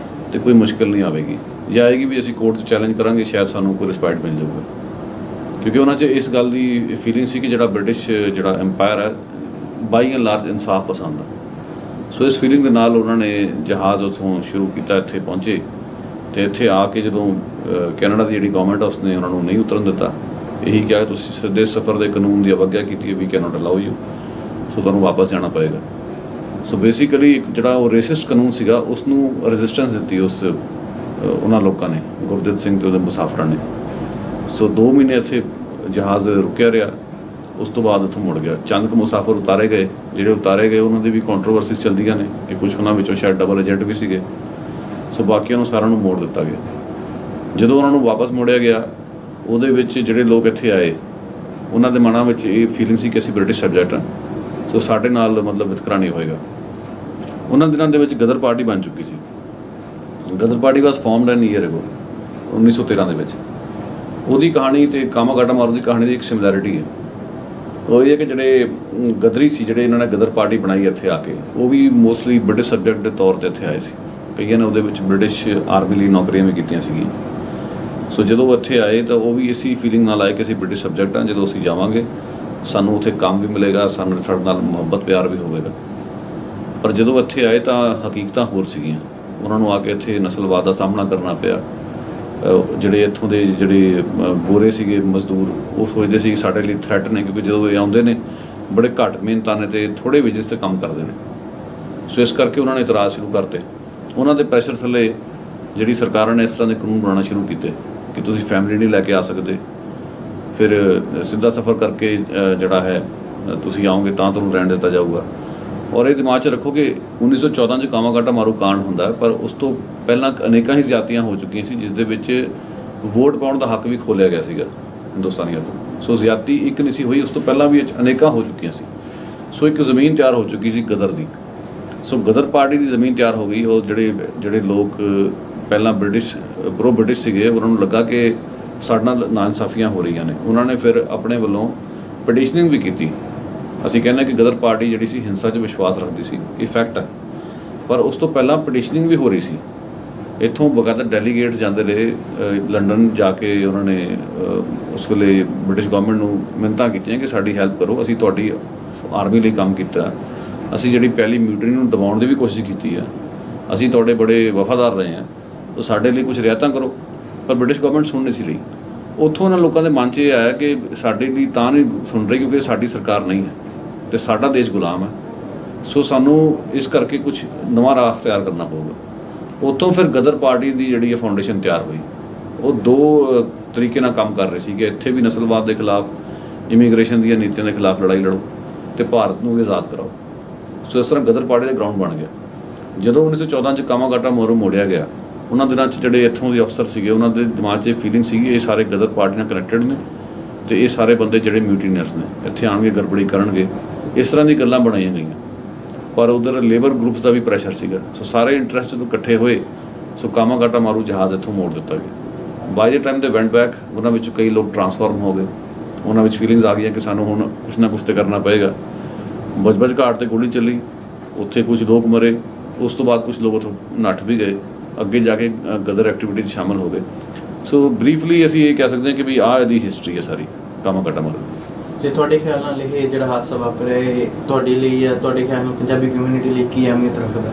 ਤੇ ਕੋਈ ਮੁਸ਼ਕਿਲ ਨਹੀਂ ਆਵੇਗੀ, ਜਾਂ ਆਏਗੀ ਵੀ ਅਸੀਂ ਕੋਰਟ 'ਚ ਚੈਲੰਜ ਕਰਾਂਗੇ, ਸ਼ਾਇਦ ਸਾਨੂੰ ਕੋਈ ਰਿਸਪੈਕਟ ਮਿਲ ਜਾਊਗਾ। ਕਿਉਂਕਿ ਉਹਨਾਂ 'ਚ ਇਸ ਗੱਲ ਦੀ ਫੀਲਿੰਗ ਸੀ ਕਿ ਜਿਹੜਾ ਬ੍ਰਿਟਿਸ਼ ਜਿਹੜਾ ਐਮਪਾਇਰ ਹੈ ਬਾਈ ਐਂਡ ਲਾਰਜ ਇਨਸਾਫ ਪਸੰਦ ਆ। ਸੋ ਇਸ ਫੀਲਿੰਗ ਦੇ ਨਾਲ ਉਹਨਾਂ ਨੇ ਜਹਾਜ਼ ਉੱਥੋਂ ਸ਼ੁਰੂ ਕੀਤਾ, ਇੱਥੇ ਪਹੁੰਚੇ ਤੇ ਇੱਥੇ ਆ ਕੇ ਜਦੋਂ ਕੈਨੇਡਾ ਦੀ ਜਿਹੜੀ ਗਵਰਨਮੈਂਟ ਆ ਉਸਨੇ ਉਹਨਾਂ ਨੂੰ ਨਹੀਂ ਉਤਰਨ ਦਿੱਤਾ, ਇਹੀ ਕਿਹਾ ਕਿ ਤੁਸੀਂ ਸਿੱਧੇ ਸਫ਼ਰ ਦੇ ਕਾਨੂੰਨ ਦੀ ਅਵੱਗਿਆ ਕੀਤੀ ਹੈ, ਵੀ ਕੈਨੋਟ ਅਲਾਓ ਯੂ, ਸੋ ਤੁਹਾਨੂੰ ਵਾਪਸ ਜਾਣਾ ਪਏਗਾ। ਸੋ ਬੇਸਿਕਲੀ ਜਿਹੜਾ ਉਹ ਰੇਸਿਸਟ ਕਾਨੂੰਨ ਸੀਗਾ ਉਸ ਨੂੰ ਰੈਜ਼ਿਸਟੈਂਸ ਦਿੱਤੀ ਉਹਨਾਂ ਲੋਕਾਂ ਨੇ, ਗੁਰਦਿੱਤ ਸਿੰਘ ਤੇ ਉਹਦੇ ਮੁਸਾਫਰਾਂ ਨੇ। ਸੋ 2 ਮਹੀਨੇ ਇੱਥੇ ਜਹਾਜ਼ ਰੁਕਿਆ ਰਿਹਾ, ਉਸ ਤੋਂ ਬਾਅਦ ਉੱਥੋਂ ਮੁੜ ਗਿਆ। ਚੰਦ ਕੁ ਮੁਸਾਫਰ ਉਤਾਰੇ ਗਏ, ਜਿਹੜੇ ਉਤਾਰੇ ਗਏ ਉਹਨਾਂ ਦੀ ਵੀ ਕੰਟਰੋਵਰਸੀਜ਼ ਚੱਲਦੀਆਂ ਨੇ ਕਿ ਕੁਝ ਉਹਨਾਂ ਵਿੱਚੋਂ ਸ਼ਾਇਦ ਡਬਲ ਏਜੰਟ ਵੀ ਸੀਗੇ। ਸੋ ਬਾਕੀਆਂ ਨੂੰ ਸਾਰਿਆਂ ਨੂੰ ਮੋੜ ਦਿੱਤਾ ਗਿਆ। ਜਦੋਂ ਉਹਨਾਂ ਨੂੰ ਵਾਪਸ ਮੋੜਿਆ ਗਿਆ, ਉਹਦੇ ਵਿੱਚ ਜਿਹੜੇ ਲੋਕ ਇੱਥੇ ਆਏ ਉਹਨਾਂ ਦੇ ਮਨਾਂ ਵਿੱਚ ਇਹ ਫੀਲਿੰਗ ਸੀ ਕਿ ਅਸੀਂ ਬ੍ਰਿਟਿਸ਼ ਸਬਜੈਕਟ ਹਾਂ, ਸੋ ਸਾਡੇ ਨਾਲ ਮਤਲਬ ਵਿਤਕਰਾ ਨਹੀਂ ਹੋਏਗਾ। ਉਹਨਾਂ ਦਿਨਾਂ ਦੇ ਵਿੱਚ ਗਦਰ ਪਾਰਟੀ ਬਣ ਚੁੱਕੀ ਸੀ। ਗਦਰ ਪਾਰਟੀ ਵਾਸ ਫਾਰਮਡ ਐਨ ਈਅਰ ਅਗੋ 1913 ਦੇ ਵਿੱਚ। ਉਹਦੀ ਕਹਾਣੀ ਤੇ ਕਾਮਾਗਾਟਾ ਮਾਰੂ ਦੀ ਕਹਾਣੀ ਦੀ ਇੱਕ ਸਿਮਿਲੈਰਿਟੀ ਹੈ। ਉਹ ਇਹ ਹੈ ਕਿ ਜਿਹੜੇ ਗਦਰੀ ਸੀ, ਜਿਹੜੇ ਇਹਨਾਂ ਨੇ ਗਦਰ ਪਾਰਟੀ ਬਣਾਈ ਇੱਥੇ ਆ ਕੇ, ਉਹ ਵੀ ਮੋਸਟਲੀ ਬ੍ਰਿਟਿਸ਼ ਸਬਜੈਕਟ ਦੇ ਤੌਰ 'ਤੇ ਇੱਥੇ ਆਏ ਸੀ। ਕਈਆਂ ਨੇ ਉਹਦੇ ਵਿੱਚ ਬ੍ਰਿਟਿਸ਼ ਆਰਮੀ ਲਈ ਨੌਕਰੀਆਂ ਵੀ ਕੀਤੀਆਂ ਸੀਗੀਆਂ। ਸੋ ਜਦੋਂ ਇੱਥੇ ਆਏ ਤਾਂ ਉਹ ਵੀ ਇਸੀ ਫੀਲਿੰਗ ਨਾਲ ਆਏ ਕਿ ਅਸੀਂ ਬ੍ਰਿਟਿਸ਼ ਸਬਜੈਕਟ ਹਾਂ, ਜਦੋਂ ਅਸੀਂ ਜਾਵਾਂਗੇ ਸਾਨੂੰ ਉੱਥੇ ਕੰਮ ਵੀ ਮਿਲੇਗਾ, ਸਾਨੂੰ ਸਾਡੇ ਨਾਲ ਮੁਹੱਬਤ ਪਿਆਰ ਵੀ ਹੋਵੇਗਾ। ਪਰ ਜਦੋਂ ਇੱਥੇ ਆਏ ਤਾਂ ਹਕੀਕਤਾਂ ਹੋਰ ਸੀਗੀਆਂ। ਉਹਨਾਂ ਨੂੰ ਆ ਕੇ ਇੱਥੇ ਨਸਲਵਾਦ ਦਾ ਸਾਹਮਣਾ ਕਰਨਾ ਪਿਆ। ਜਿਹੜੇ ਇੱਥੋਂ ਦੇ ਜਿਹੜੇ ਗੋਰੇ ਸੀਗੇ ਮਜ਼ਦੂਰ, ਉਹ ਸੋਚਦੇ ਸੀ ਸਾਡੇ ਲਈ ਥ੍ਰੈਟ ਨੇ, ਕਿਉਂਕਿ ਜਦੋਂ ਇਹ ਆਉਂਦੇ ਨੇ ਬੜੇ ਘੱਟ ਮਿਹਨਤਾਨੇ ਤੇ ਥੋੜ੍ਹੇ ਵੇਜਸ 'ਤੇ ਕੰਮ ਕਰਦੇ ਨੇ। ਸੋ ਇਸ ਕਰਕੇ ਉਹਨਾਂ ਨੇ ਇਤਰਾਜ਼ ਸ਼ੁਰੂ ਕਰਤੇ। ਉਹਨਾਂ ਦੇ ਪ੍ਰੈਸ਼ਰ ਥੱਲੇ ਜਿਹੜੀ ਸਰਕਾਰਾਂ ਨੇ ਇਸ ਤਰ੍ਹਾਂ ਦੇ ਕਾਨੂੰਨ ਬਣਾਉਣਾ ਸ਼ੁਰੂ ਕੀਤੇ ਕਿ ਤੁਸੀਂ ਫੈਮਿਲੀ ਨਹੀਂ ਲੈ ਕੇ ਆ ਸਕਦੇ, ਫਿਰ ਸਿੱਧਾ ਸਫ਼ਰ ਕਰਕੇ ਜਿਹੜਾ ਹੈ ਤੁਸੀਂ ਆਓਗੇ ਤਾਂ ਤੁਹਾਨੂੰ ਰਹਿਣ ਦਿੱਤਾ ਜਾਊਗਾ। ਔਰ ਇਹ ਦਿਮਾਗ 'ਚ ਰੱਖੋ ਕਿ 1914 'ਚ ਕਾਮਾਗਾਟਾ ਮਾਰੂ ਕਾਂਡ ਹੁੰਦਾ, ਪਰ ਉਸ ਤੋਂ ਪਹਿਲਾਂ ਅਨੇਕਾਂ ਹੀ ਜ਼ਿਆਦਤੀਆਂ ਹੋ ਚੁੱਕੀਆਂ ਸੀ, ਜਿਸ ਦੇ ਵਿੱਚ ਵੋਟ ਪਾਉਣ ਦਾ ਹੱਕ ਵੀ ਖੋਲ੍ਹਿਆ ਗਿਆ ਸੀਗਾ ਹਿੰਦੁਸਤਾਨੀਆਂ ਤੋਂ। ਸੋ ਜ਼ਿਆਦਤੀ ਇੱਕ ਨਹੀਂ ਸੀ ਹੋਈ, ਉਸ ਤੋਂ ਪਹਿਲਾਂ ਵੀ ਅਨੇਕਾਂ ਹੋ ਚੁੱਕੀਆਂ ਸੀ। ਸੋ ਇੱਕ ਜ਼ਮੀਨ ਤਿਆਰ ਹੋ ਚੁੱਕੀ ਸੀ ਗਦਰ ਦੀ। ਸੋ ਗਦਰ ਪਾਰਟੀ ਦੀ ਜ਼ਮੀਨ ਤਿਆਰ ਹੋ ਗਈ। ਉਹ ਜਿਹੜੇ ਲੋਕ ਪਹਿਲਾਂ ਪ੍ਰੋ ਬ੍ਰਿਟਿਸ਼ ਸੀਗੇ, ਉਹਨਾਂ ਨੂੰ ਲੱਗਾ ਕਿ ਸਾਡੇ ਨਾਲ ਨਾਇਨਸਾਫੀਆਂ ਹੋ ਰਹੀਆਂ ਨੇ। ਉਹਨਾਂ ਨੇ ਫਿਰ ਆਪਣੇ ਵੱਲੋਂ ਪਟੀਸ਼ਨਿੰਗ ਵੀ ਕੀਤੀ। ਅਸੀਂ ਕਹਿੰਦੇ ਕਿ ਗਦਰ ਪਾਰਟੀ ਜਿਹੜੀ ਸੀ ਹਿੰਸਾ 'ਚ ਵਿਸ਼ਵਾਸ ਰੱਖਦੀ ਸੀ, ਇਹ ਫੈਕਟ ਹੈ। ਪਰ ਉਸ ਤੋਂ ਪਹਿਲਾਂ ਪਟੀਸ਼ਨਿੰਗ ਵੀ ਹੋ ਰਹੀ ਸੀ। ਇੱਥੋਂ ਬਕਾਇਦਾ ਡੈਲੀਗੇਟ ਜਾਂਦੇ ਰਹੇ ਲੰਡਨ ਜਾ ਕੇ। ਉਹਨਾਂ ਨੇ ਉਸ ਵੇਲੇ ਬ੍ਰਿਟਿਸ਼ ਗਵਰਨਮੈਂਟ ਨੂੰ ਮਿੰਨਤਾਂ ਕੀਤੀਆਂ ਕਿ ਸਾਡੀ ਹੈਲਪ ਕਰੋ, ਅਸੀਂ ਤੁਹਾਡੀ ਆਰਮੀ ਲਈ ਕੰਮ ਕੀਤਾ, ਅਸੀਂ ਜਿਹੜੀ ਪਹਿਲੀ ਮਿਊਟਰੀ ਨੂੰ ਦਬਾਉਣ ਦੀ ਵੀ ਕੋਸ਼ਿਸ਼ ਕੀਤੀ ਹੈ, ਅਸੀਂ ਤੁਹਾਡੇ ਬੜੇ ਵਫਾਦਾਰ ਰਹੇ ਹਾਂ, ਤਾਂ ਸਾਡੇ ਲਈ ਕੁਝ ਰਿਆਇਤਾਂ ਕਰੋ। ਪਰ ਬ੍ਰਿਟਿਸ਼ ਗਵਰਨਮੈਂਟ ਸੁਣ ਨਹੀਂ ਸੀ ਰਹੀ। ਉੱਥੋਂ ਉਹਨਾਂ ਲੋਕਾਂ ਦੇ ਮਨ 'ਚ ਇਹ ਆਇਆ ਕਿ ਸਾਡੇ ਲਈ ਤਾਂ ਨਹੀਂ ਸੁਣ ਰਹੀ ਕਿਉਂਕਿ ਸਾਡੀ ਸਰਕਾਰ ਨਹੀਂ ਹੈ ਅਤੇ ਸਾਡਾ ਦੇਸ਼ ਗੁਲਾਮ ਹੈ। ਸੋ ਸਾਨੂੰ ਇਸ ਕਰਕੇ ਕੁਝ ਨਵਾਂ ਰਾਹ ਤਿਆਰ ਕਰਨਾ ਪਊਗਾ। ਉੱਥੋਂ ਫਿਰ ਗਦਰ ਪਾਰਟੀ ਦੀ ਜਿਹੜੀ ਇਹ ਫਾਊਂਡੇਸ਼ਨ ਤਿਆਰ ਹੋਈ। ਉਹ 2 ਤਰੀਕੇ ਨਾਲ ਕੰਮ ਕਰ ਰਹੇ ਸੀ ਕਿ ਇੱਥੇ ਵੀ ਨਸਲਵਾਦ ਦੇ ਖਿਲਾਫ, ਇਮੀਗ੍ਰੇਸ਼ਨ ਦੀਆਂ ਨੀਤੀਆਂ ਦੇ ਖਿਲਾਫ ਲੜਾਈ ਲੜੋ ਅਤੇ ਭਾਰਤ ਨੂੰ ਵੀ ਆਜ਼ਾਦ ਕਰਾਓ। ਸੋ ਇਸ ਤਰ੍ਹਾਂ ਗਦਰ ਪਾਰਟੀ ਦਾ ਗਰਾਊਂਡ ਬਣ ਗਿਆ। ਜਦੋਂ 1914 'ਚ ਕਾਮਾਗਾਟਾ ਮਾਰੂ ਮੋੜਿਆ ਗਿਆ, ਉਹਨਾਂ ਦਿਨਾਂ 'ਚ ਜਿਹੜੇ ਇੱਥੋਂ ਦੇ ਅਫਸਰ ਸੀਗੇ, ਉਹਨਾਂ ਦੇ ਦਿਮਾਗ 'ਚ ਇਹ ਫੀਲਿੰਗ ਸੀਗੀ ਇਹ ਸਾਰੇ ਗਦਰ ਪਾਰਟੀ ਨਾਲ ਕਨੈਕਟਡ ਨੇ ਅਤੇ ਇਹ ਸਾਰੇ ਬੰਦੇ ਜਿਹੜੇ ਮਿਊਟੀਨੀਅਰਸ ਨੇ, ਇੱਥੇ ਆਉਣਗੇ ਗੜਬੜੀ ਕਰਨਗੇ। ਇਸ ਤਰ੍ਹਾਂ ਦੀ ਗੱਲਾਂ ਬਣਾਈਆਂ ਗਈਆਂ। ਪਰ ਉਧਰ ਲੇਬਰ ਗਰੁੱਪਸ ਦਾ ਵੀ ਪ੍ਰੈਸ਼ਰ ਸੀਗਾ। ਸੋ ਸਾਰੇ ਇੰਟਰਸਟ ਜਦੋਂ ਇਕੱਠੇ ਹੋਏ, ਸੋ ਕਾਮਾਗਾਟਾ ਮਾਰੂ ਜਹਾਜ਼ ਇੱਥੋਂ ਮੋੜ ਦਿੱਤਾ ਗਿਆ। ਬਾਈ ਦ ਟਾਈਮ ਦੇ ਵੈਂਟ ਬੈਕ, ਉਹਨਾਂ ਵਿੱਚੋਂ ਕਈ ਲੋਕ ਟਰਾਂਸਫਾਰਮ ਹੋ ਗਏ। ਉਹਨਾਂ ਵਿੱਚ ਫੀਲਿੰਗਸ ਆ ਗਈਆਂ ਕਿ ਸਾਨੂੰ ਹੁਣ ਕੁਛ ਨਾ ਕੁਛ ਤਾਂ ਕਰਨਾ ਪਏਗਾ। ਬਜਬਜ ਘਾਟ 'ਤੇ ਗੋਲੀ ਚੱਲੀ, ਉੱਥੇ ਕੁਝ ਲੋਕ ਮਰੇ। ਉਸ ਤੋਂ ਬਾਅਦ ਕੁਝ ਲੋਕ ਉੱਥੋਂ ਨੱਠ ਵੀ ਗਏ, ਅੱਗੇ ਜਾ ਕੇ ਗਦਰ ਐਕਟੀਵਿਟੀ 'ਚ ਸ਼ਾਮਲ ਹੋ ਗਏ। ਸੋ ਬਰੀਫਲੀ ਅਸੀਂ ਇਹ ਕਹਿ ਸਕਦੇ ਹਾਂ ਕਿ ਵੀ ਆਹ ਇਹਦੀ ਹਿਸਟਰੀ ਹੈ ਸਾਰੀ ਕਾਮਾਗਾਟਾ ਮਾਰੂ। ਜੇ ਤੁਹਾਡੇ ਖਿਆਲ ਨਾਲ ਇਹ ਜਿਹੜਾ ਹਾਦਸਾ ਵਾਪਰਿਆ ਇਹ ਤੁਹਾਡੇ ਲਈ ਜਾਂ ਤੁਹਾਡੇ ਖਿਆਲ ਨਾਲ ਪੰਜਾਬੀ ਕਮਿਊਨਿਟੀ ਲਈ ਕੀ ਅਹਿਮੀਅਤ ਰੱਖਦਾ?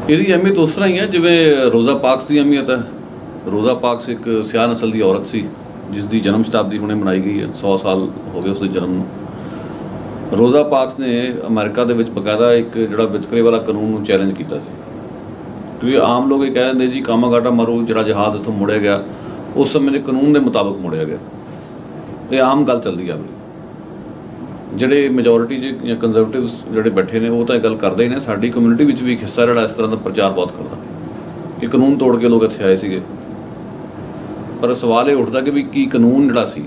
ਇਹਦੀ ਅਹਿਮੀਅਤ ਉਸ ਤਰ੍ਹਾਂ ਹੀ ਹੈ ਜਿਵੇਂ ਰੋਜ਼ਾ ਪਾਰਕਸ ਦੀ ਅਹਿਮੀਅਤ ਹੈ। ਰੋਜ਼ਾ ਪਾਰਕਸ ਇੱਕ ਸਿਆਹ ਨਸਲ ਦੀ ਔਰਤ ਸੀ ਜਿਸ ਦੀ ਜਨਮ ਸ਼ਤਾਬਦੀ ਹੁਣੇ ਮਨਾਈ ਗਈ ਹੈ। 100 ਸਾਲ ਹੋ ਗਏ ਉਸ ਦੇ ਜਨਮ ਨੂੰ। ਰੋਜ਼ਾ ਪਾਰਕਸ ਨੇ ਅਮਰੀਕਾ ਦੇ ਵਿੱਚ ਬਕਾਇਦਾ ਇੱਕ ਜਿਹੜਾ ਵਿਤਕਰੇ ਵਾਲਾ ਕਾਨੂੰਨ ਨੂੰ ਚੈਲੰਜ ਕੀਤਾ ਸੀ। ਕਿਉਂਕਿ ਆਮ ਲੋਕ ਇਹ ਕਹਿ ਦਿੰਦੇ ਜੀ ਕਾਮਾਗਾਟਾ ਮਾਰੂ ਜਿਹੜਾ ਜਹਾਜ਼ ਇੱਥੋਂ ਮੁੜਿਆ ਗਿਆ ਉਸ ਸਮੇਂ ਦੇ ਕਾਨੂੰਨ ਦੇ ਮੁਤਾਬਕ ਮੁੜਿਆ ਗਿਆ। ਇਹ ਆਮ ਗੱਲ ਚੱਲਦੀ ਆ। ਜਿਹੜੇ ਮੈਜੋਰਿਟੀ 'ਚ ਜਾਂ ਕੰਜ਼ਰਵੇਟਿਵਸ ਜਿਹੜੇ ਬੈਠੇ ਨੇ ਉਹ ਤਾਂ ਇਹ ਗੱਲ ਕਰਦੇ ਹੀ ਨੇ। ਸਾਡੀ ਕਮਿਊਨਿਟੀ ਵਿੱਚ ਵੀ ਇੱਕ ਹਿੱਸਾ ਜਿਹੜਾ ਇਸ ਤਰ੍ਹਾਂ ਦਾ ਪ੍ਰਚਾਰ ਬਹੁਤ ਕਰਦਾ ਕਿ ਕਾਨੂੰਨ ਤੋੜ ਕੇ ਲੋਕ ਇੱਥੇ ਆਏ ਸੀਗੇ। ਪਰ ਸਵਾਲ ਇਹ ਉੱਠਦਾ ਕਿ ਵੀ ਕੀ ਕਾਨੂੰਨ ਜਿਹੜਾ ਸੀ,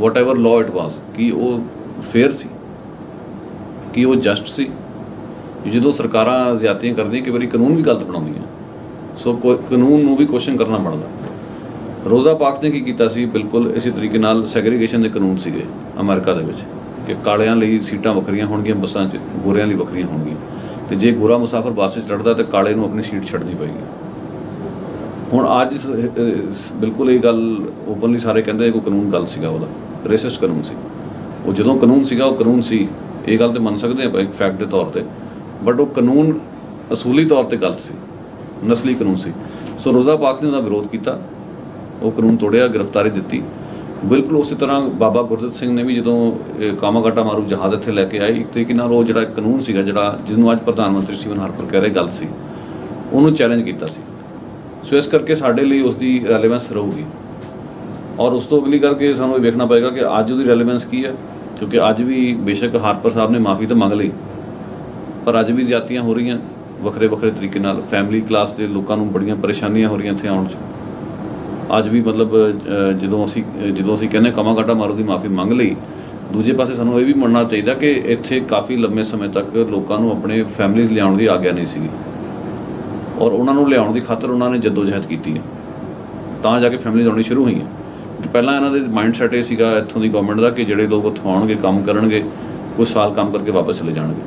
ਵਾਟ ਐਵਰ ਲਾਅ ਇਟ ਵਾਜ਼, ਕੀ ਉਹ ਫੇਅਰ ਸੀ, ਕੀ ਉਹ ਜਸਟ ਸੀ? ਜਦੋਂ ਸਰਕਾਰਾਂ ਜ਼ਿਆਦਤੀਆਂ ਕਰਦੀਆਂ ਕਈ ਵਾਰੀ ਕਾਨੂੰਨ ਵੀ ਗਲਤ ਬਣਾਉਂਦੀਆਂ। ਸੋ ਕਾਨੂੰਨ ਨੂੰ ਵੀ ਕੁਐਸਚਨ ਕਰਨਾ ਬਣਦਾ। ਰੋਜ਼ਾ ਪਾਰਕਸ ਨੇ ਕੀ ਕੀਤਾ ਸੀ, ਬਿਲਕੁਲ ਇਸੇ ਤਰੀਕੇ ਨਾਲ ਸੈਗਰੀਗੇਸ਼ਨ ਦੇ ਕਾਨੂੰਨ ਸੀਗੇ ਅਮਰੀਕਾ ਦੇ ਵਿੱਚ ਕਿ ਕਾਲਿਆਂ ਲਈ ਸੀਟਾਂ ਵੱਖਰੀਆਂ ਹੋਣਗੀਆਂ ਬੱਸਾਂ 'ਚ, ਗੋਰਿਆਂ ਲਈ ਵੱਖਰੀਆਂ ਹੋਣਗੀਆਂ, ਤੇ ਜੇ ਗੋਰਾ ਮੁਸਾਫਰ ਬੱਸ 'ਚ ਚੜ੍ਹਦਾ ਤਾਂ ਕਾਲੇ ਨੂੰ ਆਪਣੀ ਸੀਟ ਛੱਡਣੀ ਪਏਗੀ। ਹੁਣ ਅੱਜ ਬਿਲਕੁਲ ਇਹ ਗੱਲ ਓਪਨਲੀ ਸਾਰੇ ਕਹਿੰਦੇ ਕੋਈ ਕਾਨੂੰਨ ਗੱਲ ਸੀਗਾ, ਉਹਦਾ ਰੇਸਿਸਟ ਕਾਨੂੰਨ ਸੀ। ਉਹ ਜਦੋਂ ਕਾਨੂੰਨ ਸੀਗਾ ਉਹ ਕਾਨੂੰਨ ਸੀ, ਇਹ ਗੱਲ ਤੇ ਮੰਨ ਸਕਦੇ ਆਪਾਂ ਇੱਕ ਫੈਕਟ ਦੇ ਤੌਰ 'ਤੇ, ਬਟ ਉਹ ਕਾਨੂੰਨ ਅਸੂਲੀ ਤੌਰ 'ਤੇ ਗਲਤ ਸੀ, ਨਸਲੀ ਕਾਨੂੰਨ ਸੀ। ਸੋ ਰੋਜ਼ਾ ਪਾਰਕਸ ਨੇ ਉਹਦਾ ਵਿਰੋਧ ਕੀਤਾ, ਉਹ ਕਾਨੂੰਨ ਤੋੜਿਆ, ਗ੍ਰਿਫਤਾਰੀ ਦਿੱਤੀ। ਬਿਲਕੁਲ ਉਸੇ ਤਰ੍ਹਾਂ ਬਾਬਾ ਗੁਰਦਿੱਤ ਸਿੰਘ ਨੇ ਵੀ ਜਦੋਂ ਕਾਮਾਗਾਟਾ ਮਾਰੂ ਜਹਾਜ਼ ਇੱਥੇ ਲੈ ਕੇ ਆਏ, ਇੱਕ ਤਰੀਕੇ ਨਾਲ ਉਹ ਜਿਹੜਾ ਕਾਨੂੰਨ ਸੀਗਾ ਜਿਹੜਾ ਜਿਹਨੂੰ ਅੱਜ ਪ੍ਰਧਾਨ ਮੰਤਰੀ ਸਟੀਵਨ ਹਾਰਪਰ ਕਹਿ ਰਹੇ ਗਲਤ ਸੀ, ਉਹਨੂੰ ਚੈਲੰਜ ਕੀਤਾ ਸੀ। ਸੋ ਇਸ ਕਰਕੇ ਸਾਡੇ ਲਈ ਉਸ ਦੀ ਰੈਲੇਵੈਂਸ ਰਹੂਗੀ। ਔਰ ਉਸ ਤੋਂ ਅਗਲੀ ਕਰਕੇ ਸਾਨੂੰ ਇਹ ਵੇਖਣਾ ਪਏਗਾ ਕਿ ਅੱਜ ਉਹਦੀ ਰੈਲੇਵੈਂਸ ਕੀ ਹੈ, ਕਿਉਂਕਿ ਅੱਜ ਵੀ ਬੇਸ਼ੱਕ ਹਾਰਪਰ ਸਾਹਿਬ ਨੇ ਮਾਫੀ ਤਾਂ ਮੰਗ ਲਈ, ਪਰ ਅੱਜ ਵੀ ਜ਼ਿਆਦਤੀਆਂ ਹੋ ਰਹੀਆਂ ਵੱਖਰੇ ਵੱਖਰੇ ਤਰੀਕੇ ਨਾਲ। ਫੈਮਿਲੀ ਕਲਾਸ ਦੇ ਲੋਕਾਂ ਨੂੰ ਬੜੀਆਂ ਪਰੇਸ਼ਾਨੀਆਂ ਹੋ ਰਹੀਆਂ ਇੱਥੇ ਆਉਣ 'ਚ। ਅੱਜ ਵੀ ਮਤਲਬ ਜਦੋਂ ਅਸੀਂ ਕਹਿੰਦੇ ਕਾਮਾਗਾਟਾ ਮਾਰੂ ਦੀ ਮਾਫੀ ਮੰਗ ਲਈ, ਦੂਜੇ ਪਾਸੇ ਸਾਨੂੰ ਇਹ ਵੀ ਮੰਨਣਾ ਚਾਹੀਦਾ ਕਿ ਇੱਥੇ ਕਾਫੀ ਲੰਮੇ ਸਮੇਂ ਤੱਕ ਲੋਕਾਂ ਨੂੰ ਆਪਣੇ ਫੈਮਿਲੀਜ਼ ਲਿਆਉਣ ਦੀ ਆਗਿਆ ਨਹੀਂ ਸੀਗੀ, ਔਰ ਉਹਨਾਂ ਨੂੰ ਲਿਆਉਣ ਦੀ ਖਾਤਰ ਉਹਨਾਂ ਨੇ ਜਦੋਜਹਿਦ ਕੀਤੀ ਹੈ, ਤਾਂ ਜਾ ਕੇ ਫੈਮਿਲੀਜ਼ ਆਉਣੀ ਸ਼ੁਰੂ ਹੋਈਆਂ। ਪਹਿਲਾਂ ਇਹਨਾਂ ਦੇ ਮਾਈਂਡ ਸੈਟ ਇਹ ਸੀਗਾ ਇੱਥੋਂ ਦੀ ਗਵਰਨਮੈਂਟ ਦਾ ਕਿ ਜਿਹੜੇ ਲੋਕ ਉੱਥੋਂ ਆਉਣਗੇ ਕੰਮ ਕਰਨਗੇ, ਕੁਝ ਸਾਲ ਕੰਮ ਕਰਕੇ ਵਾਪਸ ਚਲੇ ਜਾਣਗੇ।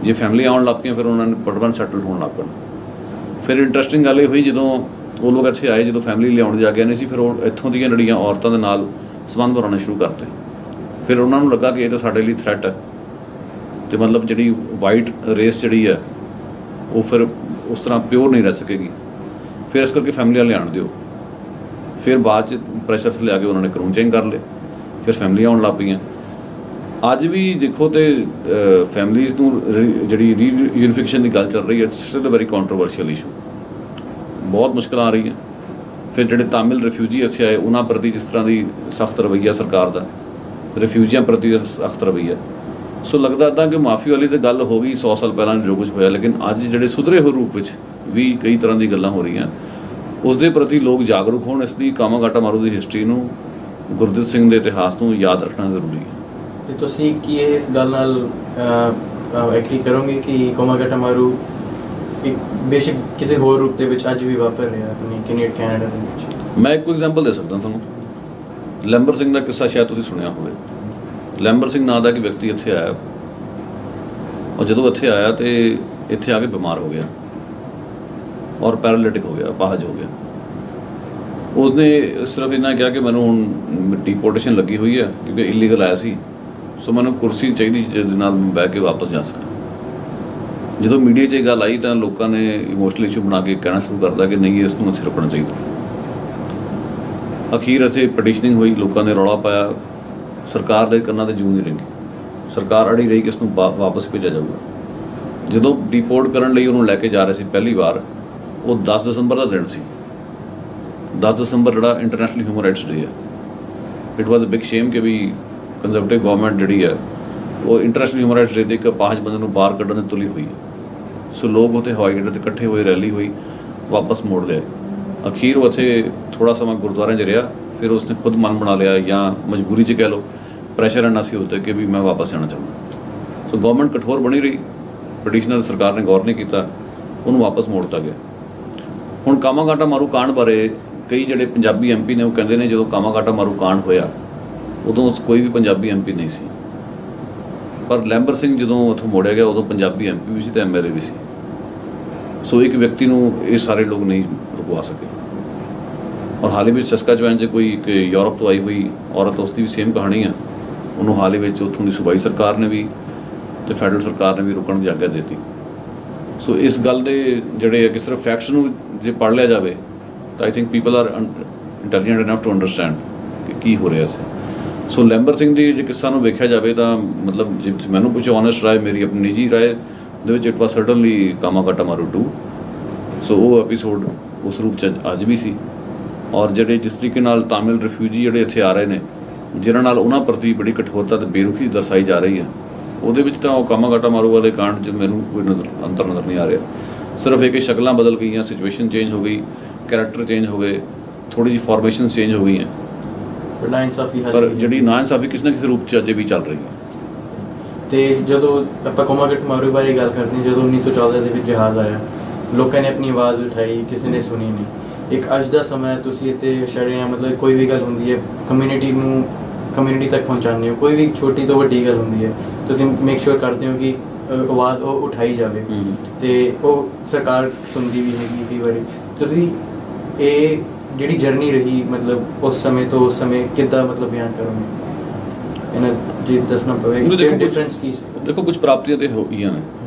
ਜੇ ਫੈਮਿਲੀ ਆਉਣ ਲੱਗ ਪਈਆਂ ਫਿਰ ਉਹਨਾਂ ਨੇ ਪਰਮਾਨੈਂਟ ਸੈਟਲ ਹੋਣ ਲੱਗ ਪੈਣਾ। ਫਿਰ ਇੰਟਰਸਟਿੰਗ ਗੱਲ ਇਹ ਹੋਈ ਜਦੋਂ ਉਹ ਲੋਕ ਇੱਥੇ ਆਏ, ਜਦੋਂ ਫੈਮਿਲੀ ਲਿਆਉਣ ਦੀ ਆਗਿਆ ਨਹੀਂ ਸੀ, ਫਿਰ ਉਹ ਇੱਥੋਂ ਦੀਆਂ ਜਿਹੜੀਆਂ ਔਰਤਾਂ ਦੇ ਨਾਲ ਸੰਬੰਧ ਬਣਾਉਣੇ ਸ਼ੁਰੂ ਕਰਤੇ। ਫਿਰ ਉਹਨਾਂ ਨੂੰ ਲੱਗਾ ਕਿ ਇਹ ਤਾਂ ਸਾਡੇ ਲਈ ਥ੍ਰੈਟ ਹੈ, ਅਤੇ ਮਤਲਬ ਜਿਹੜੀ ਵਾਈਟ ਰੇਸ ਜਿਹੜੀ ਹੈ ਉਹ ਫਿਰ ਉਸ ਤਰ੍ਹਾਂ ਪਿਓਰ ਨਹੀਂ ਰਹਿ ਸਕੇਗੀ। ਫਿਰ ਇਸ ਕਰਕੇ ਫੈਮਿਲੀ ਲਿਆਉਣ ਦਿਓ। ਫਿਰ ਬਾਅਦ 'ਚ ਪ੍ਰੈਸ਼ਰ 'ਤੇ ਲਿਆ ਕੇ ਉਹਨਾਂ ਨੇ ਕਾਨੂੰਨ ਚੇਂਜ ਕਰ ਲਏ, ਫਿਰ ਫੈਮਿਲੀ ਆਉਣ ਲੱਗ ਪਈਆਂ। ਅੱਜ ਵੀ ਦੇਖੋ ਤੇ ਫੈਮਿਲੀਜ਼ ਨੂੰ ਜਿਹੜੀ ਰੀਯੂਨੀਫਿਕੇਸ਼ਨ ਦੀ ਗੱਲ ਚੱਲ ਰਹੀ ਹੈ, still a very controversial issue, ਬਹੁਤ ਮੁਸ਼ਕਿਲਾਂ ਆ ਰਹੀਆਂ। ਫਿਰ ਜਿਹੜੇ ਤਾਮਿਲ ਰਿਫਿਊਜੀ ਇੱਥੇ ਆਏ ਉਹਨਾਂ ਪ੍ਰਤੀ ਜਿਸ ਤਰ੍ਹਾਂ ਦੀ ਸਖਤ ਰਵੱਈਆ ਸਰਕਾਰ ਦਾ, ਰਿਫਿਊਜੀਆਂ ਪ੍ਰਤੀ ਸਖਤ ਰਵੱਈਆ। ਸੋ ਲੱਗਦਾ ਇੱਦਾਂ ਕਿ ਮਾਫੀ ਵਾਲੀ ਤਾਂ ਗੱਲ ਹੋ ਗਈ 100 ਸਾਲ ਪਹਿਲਾਂ ਜੋ ਕੁਝ ਹੋਇਆ, ਲੇਕਿਨ ਅੱਜ ਜਿਹੜੇ ਸੁਧਰੇ ਹੋਏ ਰੂਪ ਵਿੱਚ ਵੀ ਕਈ ਤਰ੍ਹਾਂ ਦੀ ਗੱਲਾਂ ਹੋ ਰਹੀਆਂ, ਉਸ ਦੇ ਪ੍ਰਤੀ ਲੋਕ ਜਾਗਰੂਕ ਹੋਣ। ਇਸ ਲਈ ਕਾਮਾਗਾਟਾ ਮਾਰੂ ਦੀ ਹਿਸਟਰੀ ਨੂੰ, ਗੁਰਦਿੱਤ ਸਿੰਘ ਦੇ ਇਤਿਹਾਸ ਨੂੰ ਯਾਦ ਰੱਖਣਾ ਜ਼ਰੂਰੀ ਹੈ। ਤੇ ਤੁਸੀਂ ਕੀ ਇਸ ਗੱਲ ਨਾਲ ਐਗਰੀ ਕਰੋਗੇ ਕਿ ਕਾਮਾਗਾਟਾ ਮਾਰੂ ਇੱਕ ਬੇਸ਼ੱਕ ਕਿਸੇ ਹੋਰ ਰੂਪ ਦੇ ਵਿੱਚ ਅੱਜ ਵੀ ਵਾਪਰ ਰਿਹਾ ਆਪਣੀ ਕੈਨੇਡਾ ਦੇ ਵਿੱਚ? ਮੈਂ ਇੱਕ ਐਗਜ਼ਾਮਪਲ ਦੇ ਸਕਦਾ ਤੁਹਾਨੂੰ। ਲੈਂਬਰ ਸਿੰਘ ਦਾ ਕਿੱਸਾ ਸ਼ਾਇਦ ਤੁਸੀਂ ਸੁਣਿਆ ਹੋਵੇ। ਲੈਂਬਰ ਸਿੰਘ ਨਾਂ ਦਾ ਇੱਕ ਵਿਅਕਤੀ ਇੱਥੇ ਆਇਆ, ਔਰ ਜਦੋਂ ਇੱਥੇ ਆਇਆ ਤੇ ਇੱਥੇ ਆ ਕੇ ਬਿਮਾਰ ਹੋ ਗਿਆ ਔਰ ਪੈਰਾਲਿਟਿਕ ਹੋ ਗਿਆ, ਅਪਾਹਜ ਹੋ ਗਿਆ। ਉਸਨੇ ਸਿਰਫ ਇੰਨਾ ਕਿਹਾ ਕਿ ਮੈਨੂੰ ਹੁਣ ਡੀਪੋਰਟੇਸ਼ਨ ਲੱਗੀ ਹੋਈ ਹੈ ਕਿਉਂਕਿ ਇਲੀਗਲ ਆਇਆ ਸੀ, ਸੋ ਮੈਨੂੰ ਕੁਰਸੀ ਚਾਹੀਦੀ ਜਿਹਦੇ ਨਾਲ ਮੈਂ ਬਹਿ ਕੇ ਵਾਪਸ ਜਾ ਸਕਾਂ। ਜਦੋਂ ਮੀਡੀਆ 'ਚ ਇਹ ਗੱਲ ਆਈ ਤਾਂ ਲੋਕਾਂ ਨੇ ਇਮੋਸ਼ਨਲ ਇਸ਼ੂ ਬਣਾ ਕੇ ਕਹਿਣਾ ਸ਼ੁਰੂ ਕਰਦਾ ਕਿ ਨਹੀਂ, ਇਸ ਨੂੰ ਇੱਥੇ ਰੁਕਣਾ ਚਾਹੀਦਾ। ਅਖੀਰ ਇੱਥੇ ਪਟੀਸ਼ਨਿੰਗ ਹੋਈ, ਲੋਕਾਂ ਨੇ ਰੌਲਾ ਪਾਇਆ, ਸਰਕਾਰ ਦੇ ਕੰਨਾਂ 'ਤੇ ਜੂੰ ਨਹੀਂ ਲੰਘੀ। ਸਰਕਾਰ ਅੜੀ ਰਹੀ ਕਿ ਇਸ ਨੂੰ ਵਾਪਸ ਭੇਜਿਆ ਜਾਊਗਾ। ਜਦੋਂ ਡੀਪੋਰਟ ਕਰਨ ਲਈ ਉਹਨੂੰ ਲੈ ਕੇ ਜਾ ਰਹੇ ਸੀ ਪਹਿਲੀ ਵਾਰ, ਉਹ 10 ਦਸੰਬਰ ਦਾ ਦਿਨ ਸੀ। 10 ਦਸੰਬਰ ਜਿਹੜਾ ਇੰਟਰਨੈਸ਼ਨਲ ਹਿਊਮਨ ਰਾਈਟਸ ਡੇ ਹੈ। It was a big shame ਕਿ ਵੀ ਕੰਜ਼ਰਵੇਟਿਵ ਗਵਰਨਮੈਂਟ ਜਿਹੜੀ ਹੈ ਉਹ ਇੰਟਰਨੈਸ਼ਨਲ ਹਿਊਮਨ ਰਾਈਟਸ ਡੇ ਦੇ ਇੱਕ ਅਪਾਹਜ ਬੰਦੇ ਨੂੰ ਬਾਹਰ ਕੱਢਣ ਦੀ ਤੁਲੀ ਹੋਈ ਹੈ। ਸੋ ਲੋਕ ਉੱਥੇ ਹਵਾਈ ਅੱਡੇ 'ਤੇ ਇਕੱਠੇ ਹੋਏ, ਰੈਲੀ ਹੋਈ, ਵਾਪਸ ਮੋੜ ਲਿਆ। ਅਖੀਰ ਉਹ ਉੱਥੇ ਥੋੜ੍ਹਾ ਸਮਾਂ ਗੁਰਦੁਆਰਿਆਂ 'ਚ ਰਿਹਾ, ਫਿਰ ਉਸਨੇ ਖੁਦ ਮਨ ਬਣਾ ਲਿਆ ਜਾਂ ਮਜਬੂਰੀ 'ਚ ਕਹਿ ਲਓ, ਪ੍ਰੈਸ਼ਰ ਇੰਨਾ ਸੀ ਉੱਤੇ ਕਿ ਵੀ ਮੈਂ ਵਾਪਸ ਜਾਣਾ ਚਾਹੁੰਦਾ। ਸੋ ਗਵਰਨਮੈਂਟ ਕਠੋਰ ਬਣੀ ਰਹੀ, ਪਟੀਸ਼ਨਰ ਸਰਕਾਰ ਨੇ ਗੌਰ ਨਹੀਂ ਕੀਤਾ, ਉਹਨੂੰ ਵਾਪਸ ਮੋੜਤਾ ਗਿਆ। ਹੁਣ ਕਾਮਾਗਾਟਾ ਮਾਰੂ ਕਾਂਡ ਬਾਰੇ ਕਈ ਜਿਹੜੇ ਪੰਜਾਬੀ MP ਨੇ ਉਹ ਕਹਿੰਦੇ ਨੇ ਜਦੋਂ ਕਾਮਾਗਾਟਾ ਮਾਰੂ ਕਾਂਡ ਹੋਇਆ ਉਦੋਂ ਕੋਈ ਵੀ ਪੰਜਾਬੀ MP ਨਹੀਂ ਸੀ, ਪਰ ਲੈਂਬਰ ਸਿੰਘ ਜਦੋਂ ਉੱਥੋਂ ਮੋੜਿਆ ਗਿਆ ਉਦੋਂ ਪੰਜਾਬੀ MP ਵੀ ਸੀ ਅਤੇ MLA ਵੀ ਸੀ। ਸੋ ਇੱਕ ਵਿਅਕਤੀ ਨੂੰ ਇਹ ਸਾਰੇ ਲੋਕ ਨਹੀਂ ਰੁਕਵਾ ਸਕੇ। ਔਰ ਹਾਲ ਹੀ ਵਿੱਚ ਸਸਕਾਚੁਆਨ 'ਚ ਕੋਈ ਇੱਕ ਯੂਰਪ ਤੋਂ ਆਈ ਹੋਈ ਔਰਤ, ਉਸ ਦੀ ਵੀ ਸੇਮ ਕਹਾਣੀ ਆ। ਉਹਨੂੰ ਹਾਲ ਹੀ ਵਿੱਚ ਉੱਥੋਂ ਦੀ ਸੂਬਾਈ ਸਰਕਾਰ ਨੇ ਵੀ ਅਤੇ ਫੈਡਰਲ ਸਰਕਾਰ ਨੇ ਵੀ ਰੁਕਣ ਦੀ ਆਗਿਆ ਦਿੱਤੀ। ਸੋ ਇਸ ਗੱਲ ਦੇ ਜਿਹੜੇ ਕਿ ਸਿਰਫ ਫੈਕਟਸ ਨੂੰ ਜੇ ਪੜ੍ਹ ਲਿਆ ਜਾਵੇ ਤਾਂ I think people are intelligent enough to understand ਕਿ ਕੀ ਹੋ ਰਿਹਾ ਸੀ। ਸੋ ਲੈਂਬਰ ਸਿੰਘ ਦੀ ਜੇ ਕਿੱਸਾ ਨੂੰ ਵੇਖਿਆ ਜਾਵੇ ਤਾਂ ਮਤਲਬ ਜੇ ਮੈਨੂੰ ਪੁੱਛੋ ਓਨੈਸਟ ਰਾਏ, ਮੇਰੀ ਆਪਣੀ ਨਿੱਜੀ ਰਾਏ ਦੇ ਵਿੱਚ, ਇਟ ਵਾਸ ਸਰਟਨਲੀ ਕਾਮਾਗਾਟਾ ਮਾਰੂ 2। ਸੋ ਉਹ ਐਪੀਸੋਡ ਉਸ ਰੂਪ 'ਚ ਅੱਜ ਵੀ ਸੀ। ਔਰ ਜਿਹੜੇ ਜਿਸ ਤਰੀਕੇ ਨਾਲ ਤਾਮਿਲ ਰਿਫਿਊਜੀ ਜਿਹੜੇ ਇੱਥੇ ਆ ਰਹੇ ਨੇ, ਜਿਨ੍ਹਾਂ ਨਾਲ ਉਹਨਾਂ ਪ੍ਰਤੀ ਬੜੀ ਕਠੋਰਤਾ ਅਤੇ ਬੇਰੁਖੀ ਦਰਸਾਈ ਜਾ ਰਹੀ ਹੈ, ਉਹਦੇ ਵਿੱਚ ਤਾਂ ਉਹ ਕਾਮਾਗਾਟਾ ਮਾਰੂ ਵਾਲੇ ਕਾਂਡ 'ਚ ਮੈਨੂੰ ਕੋਈ ਅੰਤਰ ਨਜ਼ਰ ਨਹੀਂ ਆ ਰਿਹਾ। ਸਿਰਫ ਇਹ ਕਿ ਸ਼ਕਲਾਂ ਬਦਲ ਗਈਆਂ, ਸਿਚੁਏਸ਼ਨ ਚੇਂਜ ਹੋ ਗਈ, ਕੈਰੈਕਟਰ ਚੇਂਜ ਹੋ ਗਏ, ਥੋੜ੍ਹੀ ਜਿਹੀ ਫਾਰਮੇਸ਼ਨ ਚੇਂਜ ਹੋ ਗਈਆਂ, ਪਰ ਜਿਹੜੀ ਨਾਇਨਸਾਫੀ ਕਿਸੇ ਨਾ ਕਿਸੇ ਰੂਪ 'ਚ ਅਜੇ ਵੀ ਚੱਲ ਰਹੀ ਹੈ। ਅਤੇ ਜਦੋਂ ਆਪਾਂ ਕਾਮਾਗਾਟਾ ਮਾਰੂ ਬਾਰੇ ਗੱਲ ਕਰਦੇ ਹਾਂ, ਜਦੋਂ 1914 ਦੇ ਵਿੱਚ ਜਹਾਜ਼ ਆਇਆ ਲੋਕਾਂ ਨੇ ਆਪਣੀ ਆਵਾਜ਼ ਉਠਾਈ, ਕਿਸੇ ਨੇ ਸੁਣੀ ਨਹੀਂ। ਇੱਕ ਅੱਜ ਦਾ ਸਮਾਂ ਤੁਸੀਂ ਇੱਥੇ ਸ਼ਰੇਆਮ ਮਤਲਬ ਕੋਈ ਵੀ ਗੱਲ ਹੁੰਦੀ ਹੈ ਕਮਿਊਨਿਟੀ ਤੱਕ ਪਹੁੰਚਾਉਂਦੇ ਹੋ, ਕੋਈ ਵੀ ਛੋਟੀ ਤੋਂ ਵੱਡੀ ਗੱਲ ਹੁੰਦੀ ਹੈ ਤੁਸੀਂ ਮੇਕ ਸ਼ੋਰ ਕਰਦੇ ਹੋ ਕਿ ਆਵਾਜ਼ ਉਹ ਉਠਾਈ ਜਾਵੇ ਤੇ ਉਹ ਸਰਕਾਰ ਸੁਣਦੀ ਵੀ ਹੈਗੀ। ਕਈ ਵਾਰੀ ਤੁਸੀਂ ਇਹ ਜਿਹੜੀ ਜਰਨੀ ਰਹੀ ਮਤਲਬ ਉਸ ਸਮੇਂ ਤੋਂ ਉਸ ਸਮੇਂ ਕਿੱਦਾਂ ਮਤਲਬ ਬਿਆਨ ਕਰੋਗੇ ਇਹਨਾਂ ਜੀ ਦੱਸਣਾ ਪਵੇਗਾ ਡਿਫਰੈਂਸ ਕੀ ਸੀ? ਦੇਖੋ ਕੁਝ ਪ੍ਰਾਪਤੀਆਂ ਤੇ ਹੋਈਆਂ ਨੇ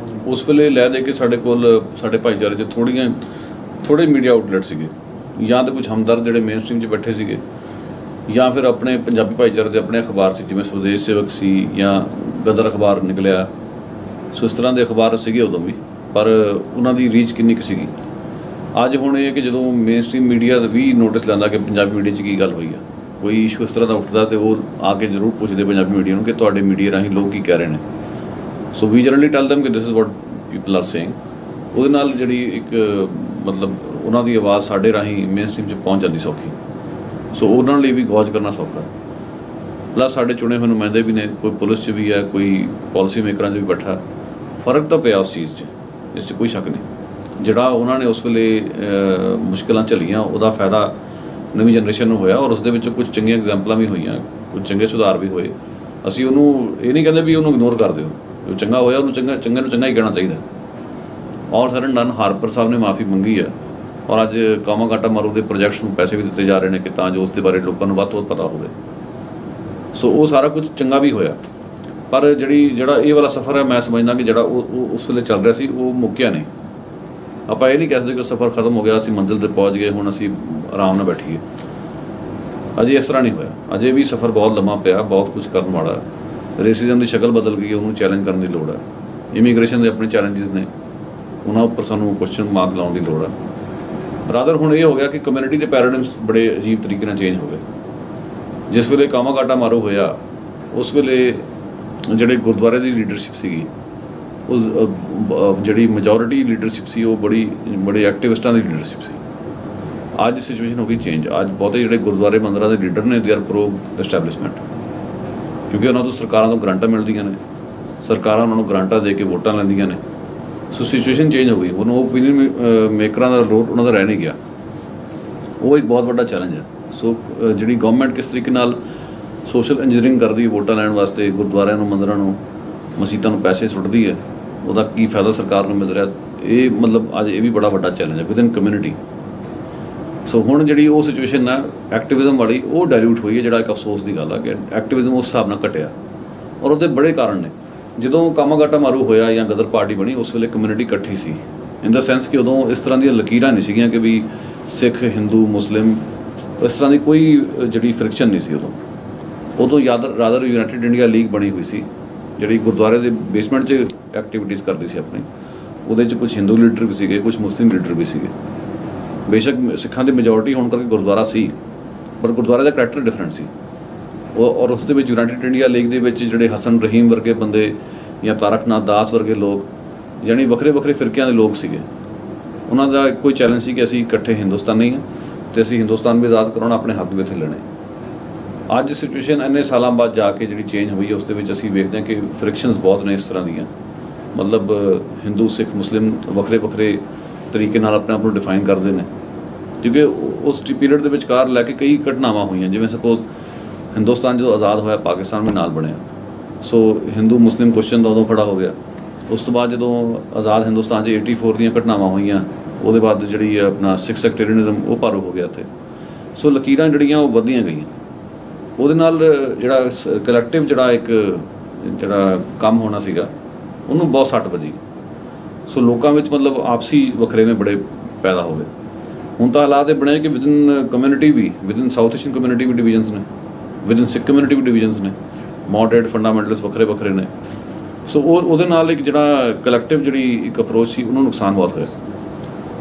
ਉਸ ਵੇਲੇ ਲੈ ਦੇ ਕੇ ਸਾਡੇ ਕੋਲ ਸਾਡੇ ਭਾਈਚਾਰੇ 'ਚ ਥੋੜੇ ਮੀਡੀਆ ਆਊਟਲੈਟ ਸੀਗੇ, ਜਾਂ ਤਾਂ ਕੁਝ ਹਮਦਰਦ ਜਿਹੜੇ ਮੇਨ ਸਟ੍ਰੀਮ 'ਚ ਬੈਠੇ ਸੀਗੇ, ਜਾਂ ਫਿਰ ਆਪਣੇ ਪੰਜਾਬੀ ਭਾਈਚਾਰੇ ਦੇ ਆਪਣੇ ਅਖਬਾਰ ਸੀ ਜਿਵੇਂ ਸਵਦੇਸ਼ ਸੇਵਕ ਸੀ ਜਾਂ ਗਦਰ ਅਖਬਾਰ ਨਿਕਲਿਆ। ਸੋ ਇਸ ਤਰ੍ਹਾਂ ਦੇ ਅਖਬਾਰ ਸੀਗੇ ਉਦੋਂ ਵੀ, ਪਰ ਉਹਨਾਂ ਦੀ ਰੀਚ ਕਿੰਨੀ ਕੁ ਸੀਗੀ। ਅੱਜ ਹੁਣ ਇਹ ਕਿ ਜਦੋਂ ਮੇਨ ਸਟ੍ਰੀਮ ਮੀਡੀਆ ਵੀ ਨੋਟਿਸ ਲੈਂਦਾ ਕਿ ਪੰਜਾਬੀ ਮੀਡੀਆ 'ਚ ਕੀ ਗੱਲ ਹੋਈ ਆ, ਕੋਈ ਇਸ਼ੂ ਇਸ ਤਰ੍ਹਾਂ ਦਾ ਉੱਠਦਾ ਤੇ ਉਹ ਆ ਕੇ ਜ਼ਰੂਰ ਪੁੱਛਦੇ ਪੰਜਾਬੀ ਮੀਡੀਆ ਨੂੰ ਕਿ ਤੁਹਾਡੇ ਮੀਡੀਆ ਰਾਹੀਂ ਲੋਕ ਕੀ ਕਹਿ ਰਹੇ ਨੇ। ਸੋ ਵੀ ਜਨਰਲੀ ਟੈਲ ਦੈਮ ਕਿ ਦਿਸ is what people are saying. ਉਹਦੇ ਨਾਲ ਜਿਹੜੀ ਇੱਕ ਮਤਲਬ ਉਹਨਾਂ ਦੀ ਆਵਾਜ਼ ਸਾਡੇ ਰਾਹੀਂ ਮੇਨ ਸਟ੍ਰੀਮ 'ਚ ਪਹੁੰਚ ਜਾਂਦੀ ਸੌਖੀ। ਸੋ ਉਹਨਾਂ ਲਈ ਵੀ ਗੌਜ ਕਰਨਾ ਸੌਖਾ। ਪਲੱਸ ਸਾਡੇ ਚੁਣੇ ਹੋਏ ਨੁਮਾਇੰਦੇ ਵੀ ਨੇ, ਕੋਈ ਪੁਲਿਸ 'ਚ ਵੀ ਹੈ, ਕੋਈ ਪਾਲਿਸੀ ਮੇਕਰਾਂ 'ਚ ਵੀ ਬੈਠਾ। ਫਰਕ ਤਾਂ ਪਿਆ ਉਸ ਚੀਜ਼ 'ਚ, ਇਸ 'ਚ ਕੋਈ ਸ਼ੱਕ ਨਹੀਂ। ਜਿਹੜਾ ਉਹਨਾਂ ਨੇ ਉਸ ਵੇਲੇ ਮੁਸ਼ਕਿਲਾਂ ਝੱਲੀਆਂ ਉਹਦਾ ਫਾਇਦਾ ਨਵੀਂ ਜਨਰੇਸ਼ਨ ਨੂੰ ਹੋਇਆ, ਔਰ ਉਸ ਦੇ ਵਿੱਚ ਕੁਝ ਚੰਗੀਆਂ ਐਗਜ਼ਾਮਪਲਾਂ ਵੀ ਹੋਈਆਂ, ਕੁਝ ਚੰਗੇ ਸੁਧਾਰ ਵੀ ਹੋਏ। ਅਸੀਂ ਉਹਨੂੰ ਇਹ ਨਹੀਂ ਕਹਿੰਦੇ ਵੀ ਉਹਨੂੰ ਇਗਨੋਰ ਕਰ ਦਿਓ, ਜੋ ਚੰਗਾ ਹੋਇਆ ਉਹਨੂੰ ਚੰਗੇ ਨੂੰ ਚੰਗਾ ਹੀ ਕਹਿਣਾ ਚਾਹੀਦਾ। ਔਰ ਸਰ ਡਨ ਹਾਰਪਰ ਸਾਹਿਬ ਨੇ ਮਾਫੀ ਮੰਗੀ ਹੈ, ਔਰ ਅੱਜ ਕਾਮਾਗਾਟਾ ਮਾਰੂ ਦੇ ਪ੍ਰੋਜੈਕਟਸ ਨੂੰ ਪੈਸੇ ਵੀ ਦਿੱਤੇ ਜਾ ਰਹੇ ਨੇ ਕਿ ਤਾਂ ਜੋ ਉਸ ਦੇ ਬਾਰੇ ਲੋਕਾਂ ਨੂੰ ਵੱਧ ਤੋਂ ਵੱਧ ਪਤਾ ਹੋਵੇ। ਸੋ ਉਹ ਸਾਰਾ ਕੁਝ ਚੰਗਾ ਵੀ ਹੋਇਆ, ਪਰ ਜਿਹੜਾ ਇਹ ਵਾਲਾ ਸਫ਼ਰ ਹੈ ਮੈਂ ਸਮਝਦਾ ਕਿ ਜਿਹੜਾ ਉਹ ਉਸ ਵੇਲੇ ਚੱਲ ਰਿਹਾ ਸੀ ਉਹ ਮੁੱਕਿਆ ਨਹੀਂ। ਆਪਾਂ ਇਹ ਨਹੀਂ ਕਹਿ ਸਕਦੇ ਕਿ ਸਫ਼ਰ ਖਤਮ ਹੋ ਗਿਆ, ਅਸੀਂ ਮੰਜ਼ਿਲ 'ਤੇ ਪਹੁੰਚ ਗਏ, ਹੁਣ ਅਸੀਂ ਆਰਾਮ ਨਾਲ ਬੈਠੀਏ। ਅਜੇ ਇਸ ਤਰ੍ਹਾਂ ਨਹੀਂ ਹੋਇਆ, ਅਜੇ ਵੀ ਸਫ਼ਰ ਬਹੁਤ ਲੰਮਾ ਪਿਆ, ਬਹੁਤ ਕੁਝ ਕਰਨ ਵਾਲਾ। ਰੇਸਿਜ਼ਮ ਦੀ ਸ਼ਕਲ ਬਦਲ ਗਈ, ਉਹਨੂੰ ਚੈਲੰਜ ਕਰਨ ਦੀ ਲੋੜ ਹੈ। ਇਮੀਗ੍ਰੇਸ਼ਨ ਦੇ ਆਪਣੇ ਚੈਲੰਜਿਸ ਨੇ, ਉਹਨਾਂ ਉੱਪਰ ਸਾਨੂੰ ਕੁਐਸਚਨ ਮਾਰਕ ਲਾਉਣ ਦੀ ਲੋੜ ਹੈ। ਰਾਦਰ ਹੁਣ ਇਹ ਹੋ ਗਿਆ ਕਿ ਕਮਿਊਨਿਟੀ ਦੇ ਪੈਰਾਡਾਈਮਸ ਬੜੇ ਅਜੀਬ ਤਰੀਕੇ ਨਾਲ ਚੇਂਜ ਹੋ ਗਏ। ਜਿਸ ਵੇਲੇ ਕਾਮਾਗਾਟਾ ਮਾਰੂ ਹੋਇਆ ਉਸ ਵੇਲੇ ਜਿਹੜੇ ਗੁਰਦੁਆਰੇ ਦੀ ਲੀਡਰਸ਼ਿਪ ਸੀਗੀ, ਉਸ ਜਿਹੜੀ ਮੈਜੋਰਿਟੀ ਲੀਡਰਸ਼ਿਪ ਸੀ ਉਹ ਬੜੇ ਐਕਟਿਵਿਸਟਾਂ ਦੀ ਲੀਡਰਸ਼ਿਪ ਸੀ। ਅੱਜ ਸਿਚੁਏਸ਼ਨ ਹੋ ਗਈ ਚੇਂਜ। ਅੱਜ ਬਹੁਤੇ ਜਿਹੜੇ ਗੁਰਦੁਆਰੇ ਮੰਦਰਾਂ ਦੇ ਲੀਡਰ ਨੇ ਦੇ ਆਰ ਪ੍ਰੋ ਐਸਟੈਬਲਿਸ਼ਮੈਂਟ, ਕਿਉਂਕਿ ਉਹਨਾਂ ਤੋਂ ਸਰਕਾਰਾਂ ਤੋਂ ਗਰਾਂਟਾਂ ਮਿਲਦੀਆਂ ਨੇ, ਸਰਕਾਰਾਂ ਉਹਨਾਂ ਨੂੰ ਗਰਾਂਟਾਂ ਦੇ ਕੇ ਵੋਟਾਂ ਲੈਂਦੀਆਂ ਨੇ। ਸੋ ਸਿਚੁਏਸ਼ਨ ਚੇਂਜ ਹੋ ਗਈ। ਉਹਨੂੰ ਓਪੀਨੀਅਨ ਮੇਕਰਾਂ ਦਾ ਰੋਲ ਉਹਨਾਂ ਦਾ ਰਹਿ ਨਹੀਂ ਗਿਆ। ਉਹ ਇੱਕ ਬਹੁਤ ਵੱਡਾ ਚੈਲੰਜ ਹੈ। ਸੋ ਜਿਹੜੀ ਗਵਰਨਮੈਂਟ ਕਿਸ ਤਰੀਕੇ ਨਾਲ ਸੋਸ਼ਲ ਇੰਜੀਨੀਅਰਿੰਗ ਕਰਦੀ ਵੋਟਾਂ ਲੈਣ ਵਾਸਤੇ, ਗੁਰਦੁਆਰਿਆਂ ਨੂੰ, ਮੰਦਰਾਂ ਨੂੰ, ਮਸੀਤਾਂ ਨੂੰ ਪੈਸੇ ਸੁੱਟਦੀ ਹੈ, ਉਹਦਾ ਕੀ ਫਾਇਦਾ ਸਰਕਾਰ ਨੂੰ ਮਿਲ ਰਿਹਾ, ਇਹ ਮਤਲਬ ਅੱਜ ਇਹ ਵੀ ਬੜਾ ਵੱਡਾ ਚੈਲੰਜ ਹੈ ਵਿਦਨ ਕਮਿਊਨਿਟੀ। ਸੋ ਹੁਣ ਜਿਹੜੀ ਉਹ ਸਿਚੁਏਸ਼ਨ ਹੈ ਐਕਟਿਵਿਜ਼ਮ ਵਾਲੀ, ਉਹ ਡਾਇਲੂਟ ਹੋਈ ਹੈ। ਜਿਹੜਾ ਇੱਕ ਅਫਸੋਸ ਦੀ ਗੱਲ ਹੈ ਕਿ ਐਕਟਿਵਿਜ਼ਮ ਉਸ ਹਿਸਾਬ ਨਾਲ ਘਟਿਆ, ਔਰ ਉਹਦੇ ਬੜੇ ਕਾਰਨ ਨੇ। ਜਦੋਂ ਕਾਮਾਗਾਟਾ ਮਾਰੂ ਹੋਇਆ ਜਾਂ ਗਦਰ ਪਾਰਟੀ ਬਣੀ, ਉਸ ਵੇਲੇ ਕਮਿਊਨਿਟੀ ਇਕੱਠੀ ਸੀ, ਇਨ ਦਾ ਸੈਂਸ ਕਿ ਉਦੋਂ ਇਸ ਤਰ੍ਹਾਂ ਦੀਆਂ ਲਕੀਰਾਂ ਨਹੀਂ ਸੀਗੀਆਂ ਕਿ ਵੀ ਸਿੱਖ, ਹਿੰਦੂ, ਮੁਸਲਿਮ, ਇਸ ਤਰ੍ਹਾਂ ਦੀ ਕੋਈ ਜਿਹੜੀ ਫ੍ਰਿਕਸ਼ਨ ਨਹੀਂ ਸੀ ਉਦੋਂ ਰਾਦਰ ਯੂਨਾਈਟਿਡ ਇੰਡੀਆ ਲੀਗ ਬਣੀ ਹੋਈ ਸੀ, ਜਿਹੜੀ ਗੁਰਦੁਆਰੇ ਦੇ ਬੇਸਮੈਂਟ 'ਚ ਐਕਟੀਵਿਟੀਜ਼ ਕਰਦੀ ਸੀ ਆਪਣੀ। ਉਹਦੇ 'ਚ ਕੁਝ ਹਿੰਦੂ ਲੀਡਰ ਵੀ ਸੀਗੇ, ਕੁਝ ਮੁਸਲਿਮ ਲੀਡਰ ਵੀ ਸੀਗੇ। ਬੇਸ਼ੱਕ ਸਿੱਖਾਂ ਦੀ ਮੈਜੋਰਿਟੀ ਹੋਣ ਕਰਕੇ ਗੁਰਦੁਆਰਾ ਸੀ, ਪਰ ਗੁਰਦੁਆਰੇ ਦਾ ਕਰੈਕਟਰ ਡਿਫਰੈਂਟ ਸੀ। ਔਰ ਉਸ ਦੇ ਵਿੱਚ ਯੂਨਾਈਟਿਡ ਇੰਡੀਆ ਲੀਗ ਦੇ ਵਿੱਚ ਜਿਹੜੇ ਹਸਨ ਰਹੀਮ ਵਰਗੇ ਬੰਦੇ ਜਾਂ ਤਾਰਕਨਾਥ ਦਾਸ ਵਰਗੇ ਲੋਕ, ਯਾਨੀ ਵੱਖਰੇ ਫਿਰਕਿਆਂ ਦੇ ਲੋਕ ਸੀਗੇ। ਉਹਨਾਂ ਦਾ ਕੋਈ ਚੈਲੰਜ ਸੀ ਕਿ ਅਸੀਂ ਇਕੱਠੇ ਹਿੰਦੁਸਤਾਨੀ ਹਾਂ ਅਤੇ ਅਸੀਂ ਹਿੰਦੁਸਤਾਨ ਵੀ ਆਜ਼ਾਦ ਕਰਾਉਣਾ, ਆਪਣੇ ਹੱਕ ਵੀ ਇੱਥੇ ਲੈਣੇ। ਅੱਜ ਸਿਚੁਏਸ਼ਨ ਇੰਨੇ ਸਾਲਾਂ ਬਾਅਦ ਜਾ ਕੇ ਜਿਹੜੀ ਚੇਂਜ ਹੋਈ ਹੈ, ਉਸ ਦੇ ਵਿੱਚ ਅਸੀਂ ਵੇਖਦੇ ਹਾਂ ਕਿ ਫ੍ਰਿਕਸ਼ਨਸ ਬਹੁਤ ਨੇ ਇਸ ਤਰ੍ਹਾਂ ਦੀਆਂ। ਮਤਲਬ ਹਿੰਦੂ, ਸਿੱਖ, ਮੁਸਲਿਮ ਵੱਖਰੇ ਤਰੀਕੇ ਨਾਲ ਆਪਣੇ ਆਪ ਨੂੰ ਡਿਫਾਈਨ ਕਰਦੇ ਨੇ, ਕਿਉਂਕਿ ਉਸ ਪੀਰੀਅਡ ਦੇ ਵਿਚਕਾਰ ਲੈ ਕੇ ਕਈ ਘਟਨਾਵਾਂ ਹੋਈਆਂ। ਜਿਵੇਂ ਸਪੋਜ਼ ਹਿੰਦੁਸਤਾਨ ਜਦੋਂ ਆਜ਼ਾਦ ਹੋਇਆ, ਪਾਕਿਸਤਾਨ ਵੀ ਨਾਲ ਬਣਿਆ। ਸੋ ਹਿੰਦੂ ਮੁਸਲਿਮ ਕੁਐਸਚਨ ਦਾ ਉਦੋਂ ਖੜਾ ਹੋ ਗਿਆ। ਉਸ ਤੋਂ ਬਾਅਦ ਜਦੋਂ ਆਜ਼ਾਦ ਹਿੰਦੁਸਤਾਨ 'ਚ 84 ਦੀਆਂ ਘਟਨਾਵਾਂ ਹੋਈਆਂ, ਉਹਦੇ ਬਾਅਦ ਜਿਹੜੀ ਆਪਣਾ ਸਿੱਖ ਸੈਕਟੇਰੀਅਨਿਜ਼ਮ ਉਹ ਭਾਰੂ ਹੋ ਗਿਆ ਇੱਥੇ। ਸੋ ਲਕੀਰਾਂ ਜਿਹੜੀਆਂ ਉਹ ਵਧੀਆਂ ਗਈਆਂ। ਉਹਦੇ ਨਾਲ ਜਿਹੜਾ ਕਲੈਕਟਿਵ ਜਿਹੜਾ ਕੰਮ ਹੋਣਾ ਸੀਗਾ, ਉਹਨੂੰ ਬਹੁਤ ਸੱਟ ਵੱਜੀ। ਸੋ ਲੋਕਾਂ ਵਿੱਚ ਮਤਲਬ ਆਪਸੀ ਵੱਖਰੇਵੇਂ ਬੜੇ ਪੈਦਾ ਹੋ ਗਏ। ਹੁਣ ਤਾਂ ਹਾਲਾਤ ਇਹ ਬਣੇ ਕਿ ਵਿਦਨ ਕਮਿਊਨਿਟੀ ਵੀ, ਵਿਦਨ ਸਾਊਥ ਏਸ਼ੀਅਨ ਕਮਿਊਨਿਟੀ ਵੀ ਡਿਵੀਜ਼ਨਸ ਨੇ, ਵਿਦਨ ਸਿੱਖ ਕਮਿਊਨਿਟੀ ਵੀ ਡਿਵੀਜ਼ਨਸ ਨੇ, ਮੋਡਰੇਟ ਫੰਡਾਮੈਂਟਲਿਸਟ ਵੱਖਰੇ ਨੇ। ਸੋ ਉਹਦੇ ਨਾਲ ਇੱਕ ਜਿਹੜਾ ਕਲੈਕਟਿਵ ਜਿਹੜੀ ਇੱਕ ਅਪਰੋਚ ਸੀ, ਉਹਨੂੰ ਨੁਕਸਾਨ ਬਹੁਤ ਹੋਇਆ।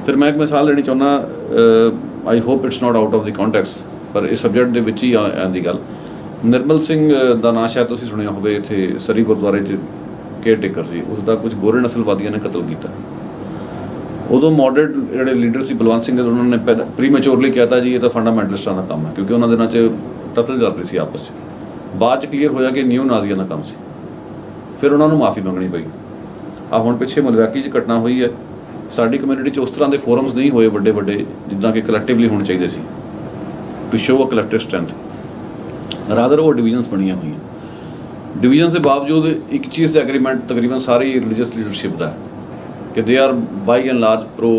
ਫਿਰ ਮੈਂ ਇੱਕ ਮਿਸਾਲ ਦੇਣੀ ਚਾਹੁੰਦਾ, I hope it's not out of the context, ਪਰ ਇਸ ਸਬਜੈਕਟ ਦੇ ਵਿੱਚ ਹੀ ਆਉਂਦੀ ਗੱਲ। ਨਿਰਮਲ ਸਿੰਘ ਦਾ ਨਾਂ ਸ਼ਾਇਦ ਤੁਸੀਂ ਸੁਣਿਆ ਹੋਵੇ, ਇੱਥੇ ਸਰੀ ਗੁਰਦੁਆਰੇ 'ਚ ਕੇਅਰ ਟੇਕਰ ਸੀ। ਉਸ ਦਾ ਕੁਝ ਗੋਰੇ ਨਸਲਵਾਦੀਆਂ ਨੇ ਕਤਲ ਕੀਤਾ। ਉਦੋਂ ਮੋਡਰੇਟ ਜਿਹੜੇ ਲੀਡਰ ਸੀ ਬਲਵੰਤ ਸਿੰਘ, ਉਹਨਾਂ ਨੇ ਪ੍ਰੀਮੈਚੋਰਲੀ ਕਹਿਤਾ ਜੀ ਇਹ ਤਾਂ ਫੰਡਾਮੈਂਟਲਿਸਟਾਂ ਦਾ ਕੰਮ ਹੈ, ਕਿਉਂਕਿ ਉਹਨਾਂ ਦਿਨਾਂ 'ਚ ਟਸਲ ਚੱਲ ਰਹੀ ਸੀ ਆਪਸ 'ਚ। ਬਾਅਦ 'ਚ ਕਲੀਅਰ ਹੋਇਆ ਕਿ ਨਿਊ ਨਾਜ਼ੀਆਂ ਦਾ ਕੰਮ ਸੀ। ਫਿਰ ਉਹਨਾਂ ਨੂੰ ਮਾਫੀ ਮੰਗਣੀ ਪਈ। ਹੁਣ ਪਿੱਛੇ ਮਲਵਾਕੀ 'ਚ ਘਟਨਾ ਹੋਈ ਹੈ, ਸਾਡੀ ਕਮਿਊਨਿਟੀ 'ਚ ਉਸ ਤਰ੍ਹਾਂ ਦੇ ਫੋਰਮਸ ਨਹੀਂ ਹੋਏ ਵੱਡੇ ਵੱਡੇ ਜਿੱਦਾਂ ਕਿ ਕਲੈਕਟਿਵਲੀ ਹੋਣੇ ਚਾਹੀਦੇ ਸੀ to show a collective strength. Rather ਉਹ ਡਿਵੀਜ਼ਨਸ ਬਣੀਆਂ ਹੋਈਆਂ। ਡਿਵੀਜ਼ਨਸ ਦੇ ਬਾਵਜੂਦ ਇੱਕ ਚੀਜ਼ ਦਾ ਐਗਰੀਮੈਂਟ ਤਕਰੀਬਨ ਸਾਰੀ ਰਿਲੀਜੀਅਸ ਲੀਡਰਸ਼ਿਪ ਦਾ ਕਿ they are by and large pro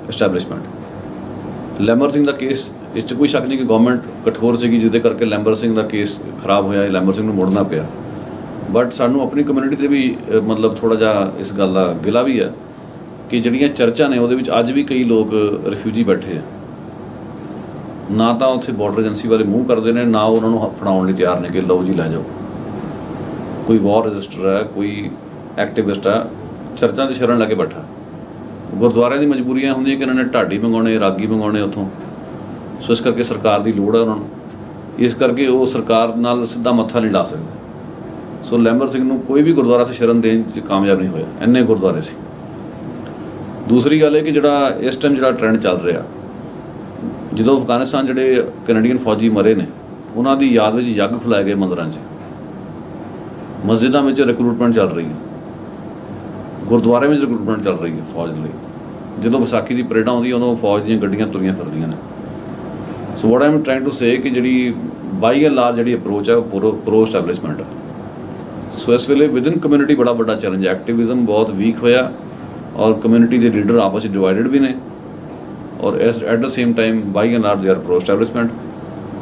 establishment. Lamber Singh ਦਾ ਕੇਸ ਇਸ 'ਚ ਕੋਈ ਸ਼ੱਕ ਨਹੀਂ ਕਿ ਗਵਰਨਮੈਂਟ ਕਠੋਰ ਸੀਗੀ ਜਿਹਦੇ ਕਰਕੇ ਲੈਂਬਰ ਸਿੰਘ ਦਾ ਕੇਸ ਖਰਾਬ ਹੋਇਆ, ਲੈਂਬਰ ਸਿੰਘ ਨੂੰ ਮੁੜਨਾ ਪਿਆ। ਬਟ ਸਾਨੂੰ ਆਪਣੀ ਕਮਿਊਨਿਟੀ 'ਤੇ ਵੀ ਮਤਲਬ ਥੋੜ੍ਹਾ ਜਿਹਾ ਇਸ ਗੱਲ ਦਾ ਗਿਲਾ ਵੀ ਹੈ ਕਿ ਜਿਹੜੀਆਂ ਚਰਚਾਂ ਨੇ ਉਹਦੇ ਵਿੱਚ ਅੱਜ ਵੀ ਕਈ ਲੋਕ ਰਿਫਿਊਜੀ ਬੈਠੇ ਆ। ਨਾ ਤਾਂ ਉੱਥੇ ਬਾਰਡਰ ਏਜੰਸੀ ਵਾਲੇ ਮੂੰਹ ਕਰਦੇ ਨੇ, ਨਾ ਉਹਨਾਂ ਨੂੰ ਫੜਾਉਣ ਲਈ ਤਿਆਰ ਨੇ ਕਿ ਲਓ ਜੀ ਲੈ ਜਾਓ। ਕੋਈ ਵਾਰ ਰਜਿਸਟਰ ਹੈ, ਕੋਈ ਐਕਟਿਵਿਸਟ ਹੈ, ਚਰਚਾਂ 'ਚ ਸ਼ਰਨ ਲੈ ਕੇ ਬੈਠਾ। ਗੁਰਦੁਆਰਿਆਂ ਦੀ ਮਜਬੂਰੀਆਂ ਹੁੰਦੀਆਂ ਕਿ ਇਹਨਾਂ ਨੇ ਢਾਡੀ ਮੰਗਾਉਣੇ, ਰਾਗੀ ਮੰਗਾਉਣੇ ਉੱਥੋਂ। ਸੋ ਇਸ ਕਰਕੇ ਸਰਕਾਰ ਦੀ ਲੋੜ ਹੈ ਉਹਨਾਂ ਨੂੰ, ਇਸ ਕਰਕੇ ਉਹ ਸਰਕਾਰ ਨਾਲ ਸਿੱਧਾ ਮੱਥਾ ਨਹੀਂ ਲਾ ਸਕਦੇ। ਸੋ ਲੈਂਬਰ ਸਿੰਘ ਨੂੰ ਕੋਈ ਵੀ ਗੁਰਦੁਆਰਾ 'ਤੇ ਸ਼ਰਨ ਦੇਣ 'ਚ ਕਾਮਯਾਬ ਨਹੀਂ ਹੋਇਆ, ਇੰਨੇ ਗੁਰਦੁਆਰੇ ਸੀ। ਦੂਸਰੀ ਗੱਲ ਹੈ ਕਿ ਜਿਹੜਾ ਇਸ ਟਾਈਮ ਜਿਹੜਾ ਟ੍ਰੈਂਡ ਚੱਲ ਰਿਹਾ, ਜਦੋਂ ਅਫਗਾਨਿਸਤਾਨ ਜਿਹੜੇ ਕੈਨੇਡੀਅਨ ਫੌਜੀ ਮਰੇ ਨੇ ਉਹਨਾਂ ਦੀ ਯਾਦ ਵਿੱਚ ਯੱਗ ਖੁਲਾਏ ਗਏ ਮੰਦਰਾਂ 'ਚ, ਮਸਜਿਦਾਂ ਵਿੱਚ ਰਿਕਰੂਟਮੈਂਟ ਚੱਲ ਰਹੀ ਹੈ, ਗੁਰਦੁਆਰੇ ਵਿੱਚ ਰਿਕਰੂਟਮੈਂਟ ਚੱਲ ਰਹੀ ਹੈ ਫੌਜ ਲਈ। ਜਦੋਂ ਵਿਸਾਖੀ ਦੀ ਪਰੇਡਾਂ ਆਉਂਦੀਆਂ ਉਦੋਂ ਫੌਜ ਦੀਆਂ ਗੱਡੀਆਂ ਤੁਰੀਆਂ ਫਿਰਦੀਆਂ ਨੇ। So what I am trying to say ਕਿ ਜਿਹੜੀ ਬਾਈ ਐਂਡ ਲਾਰਜ ਜਿਹੜੀ ਅਪਰੋਚ ਹੈ ਉਹ ਪ੍ਰੋ ਐਸਟੈਬਲਿਸ਼ਮੈਂਟ ਹੈ। ਸੋ ਇਸ ਵੇਲੇ ਵਿਦਨ ਕਮਿਊਨਿਟੀ ਬੜਾ ਵੱਡਾ ਚੈਲੰਜ ਹੈ। ਐਕਟਿਵਿਜ਼ਮ ਬਹੁਤ ਵੀਕ ਹੋਇਆ ਔਰ ਕਮਿਊਨਿਟੀ ਦੇ ਲੀਡਰ ਆਪਸ ਵਿੱਚ ਡਿਵਾਈਡਡ ਵੀ ਨੇ or at the same time by and large they are pro establishment.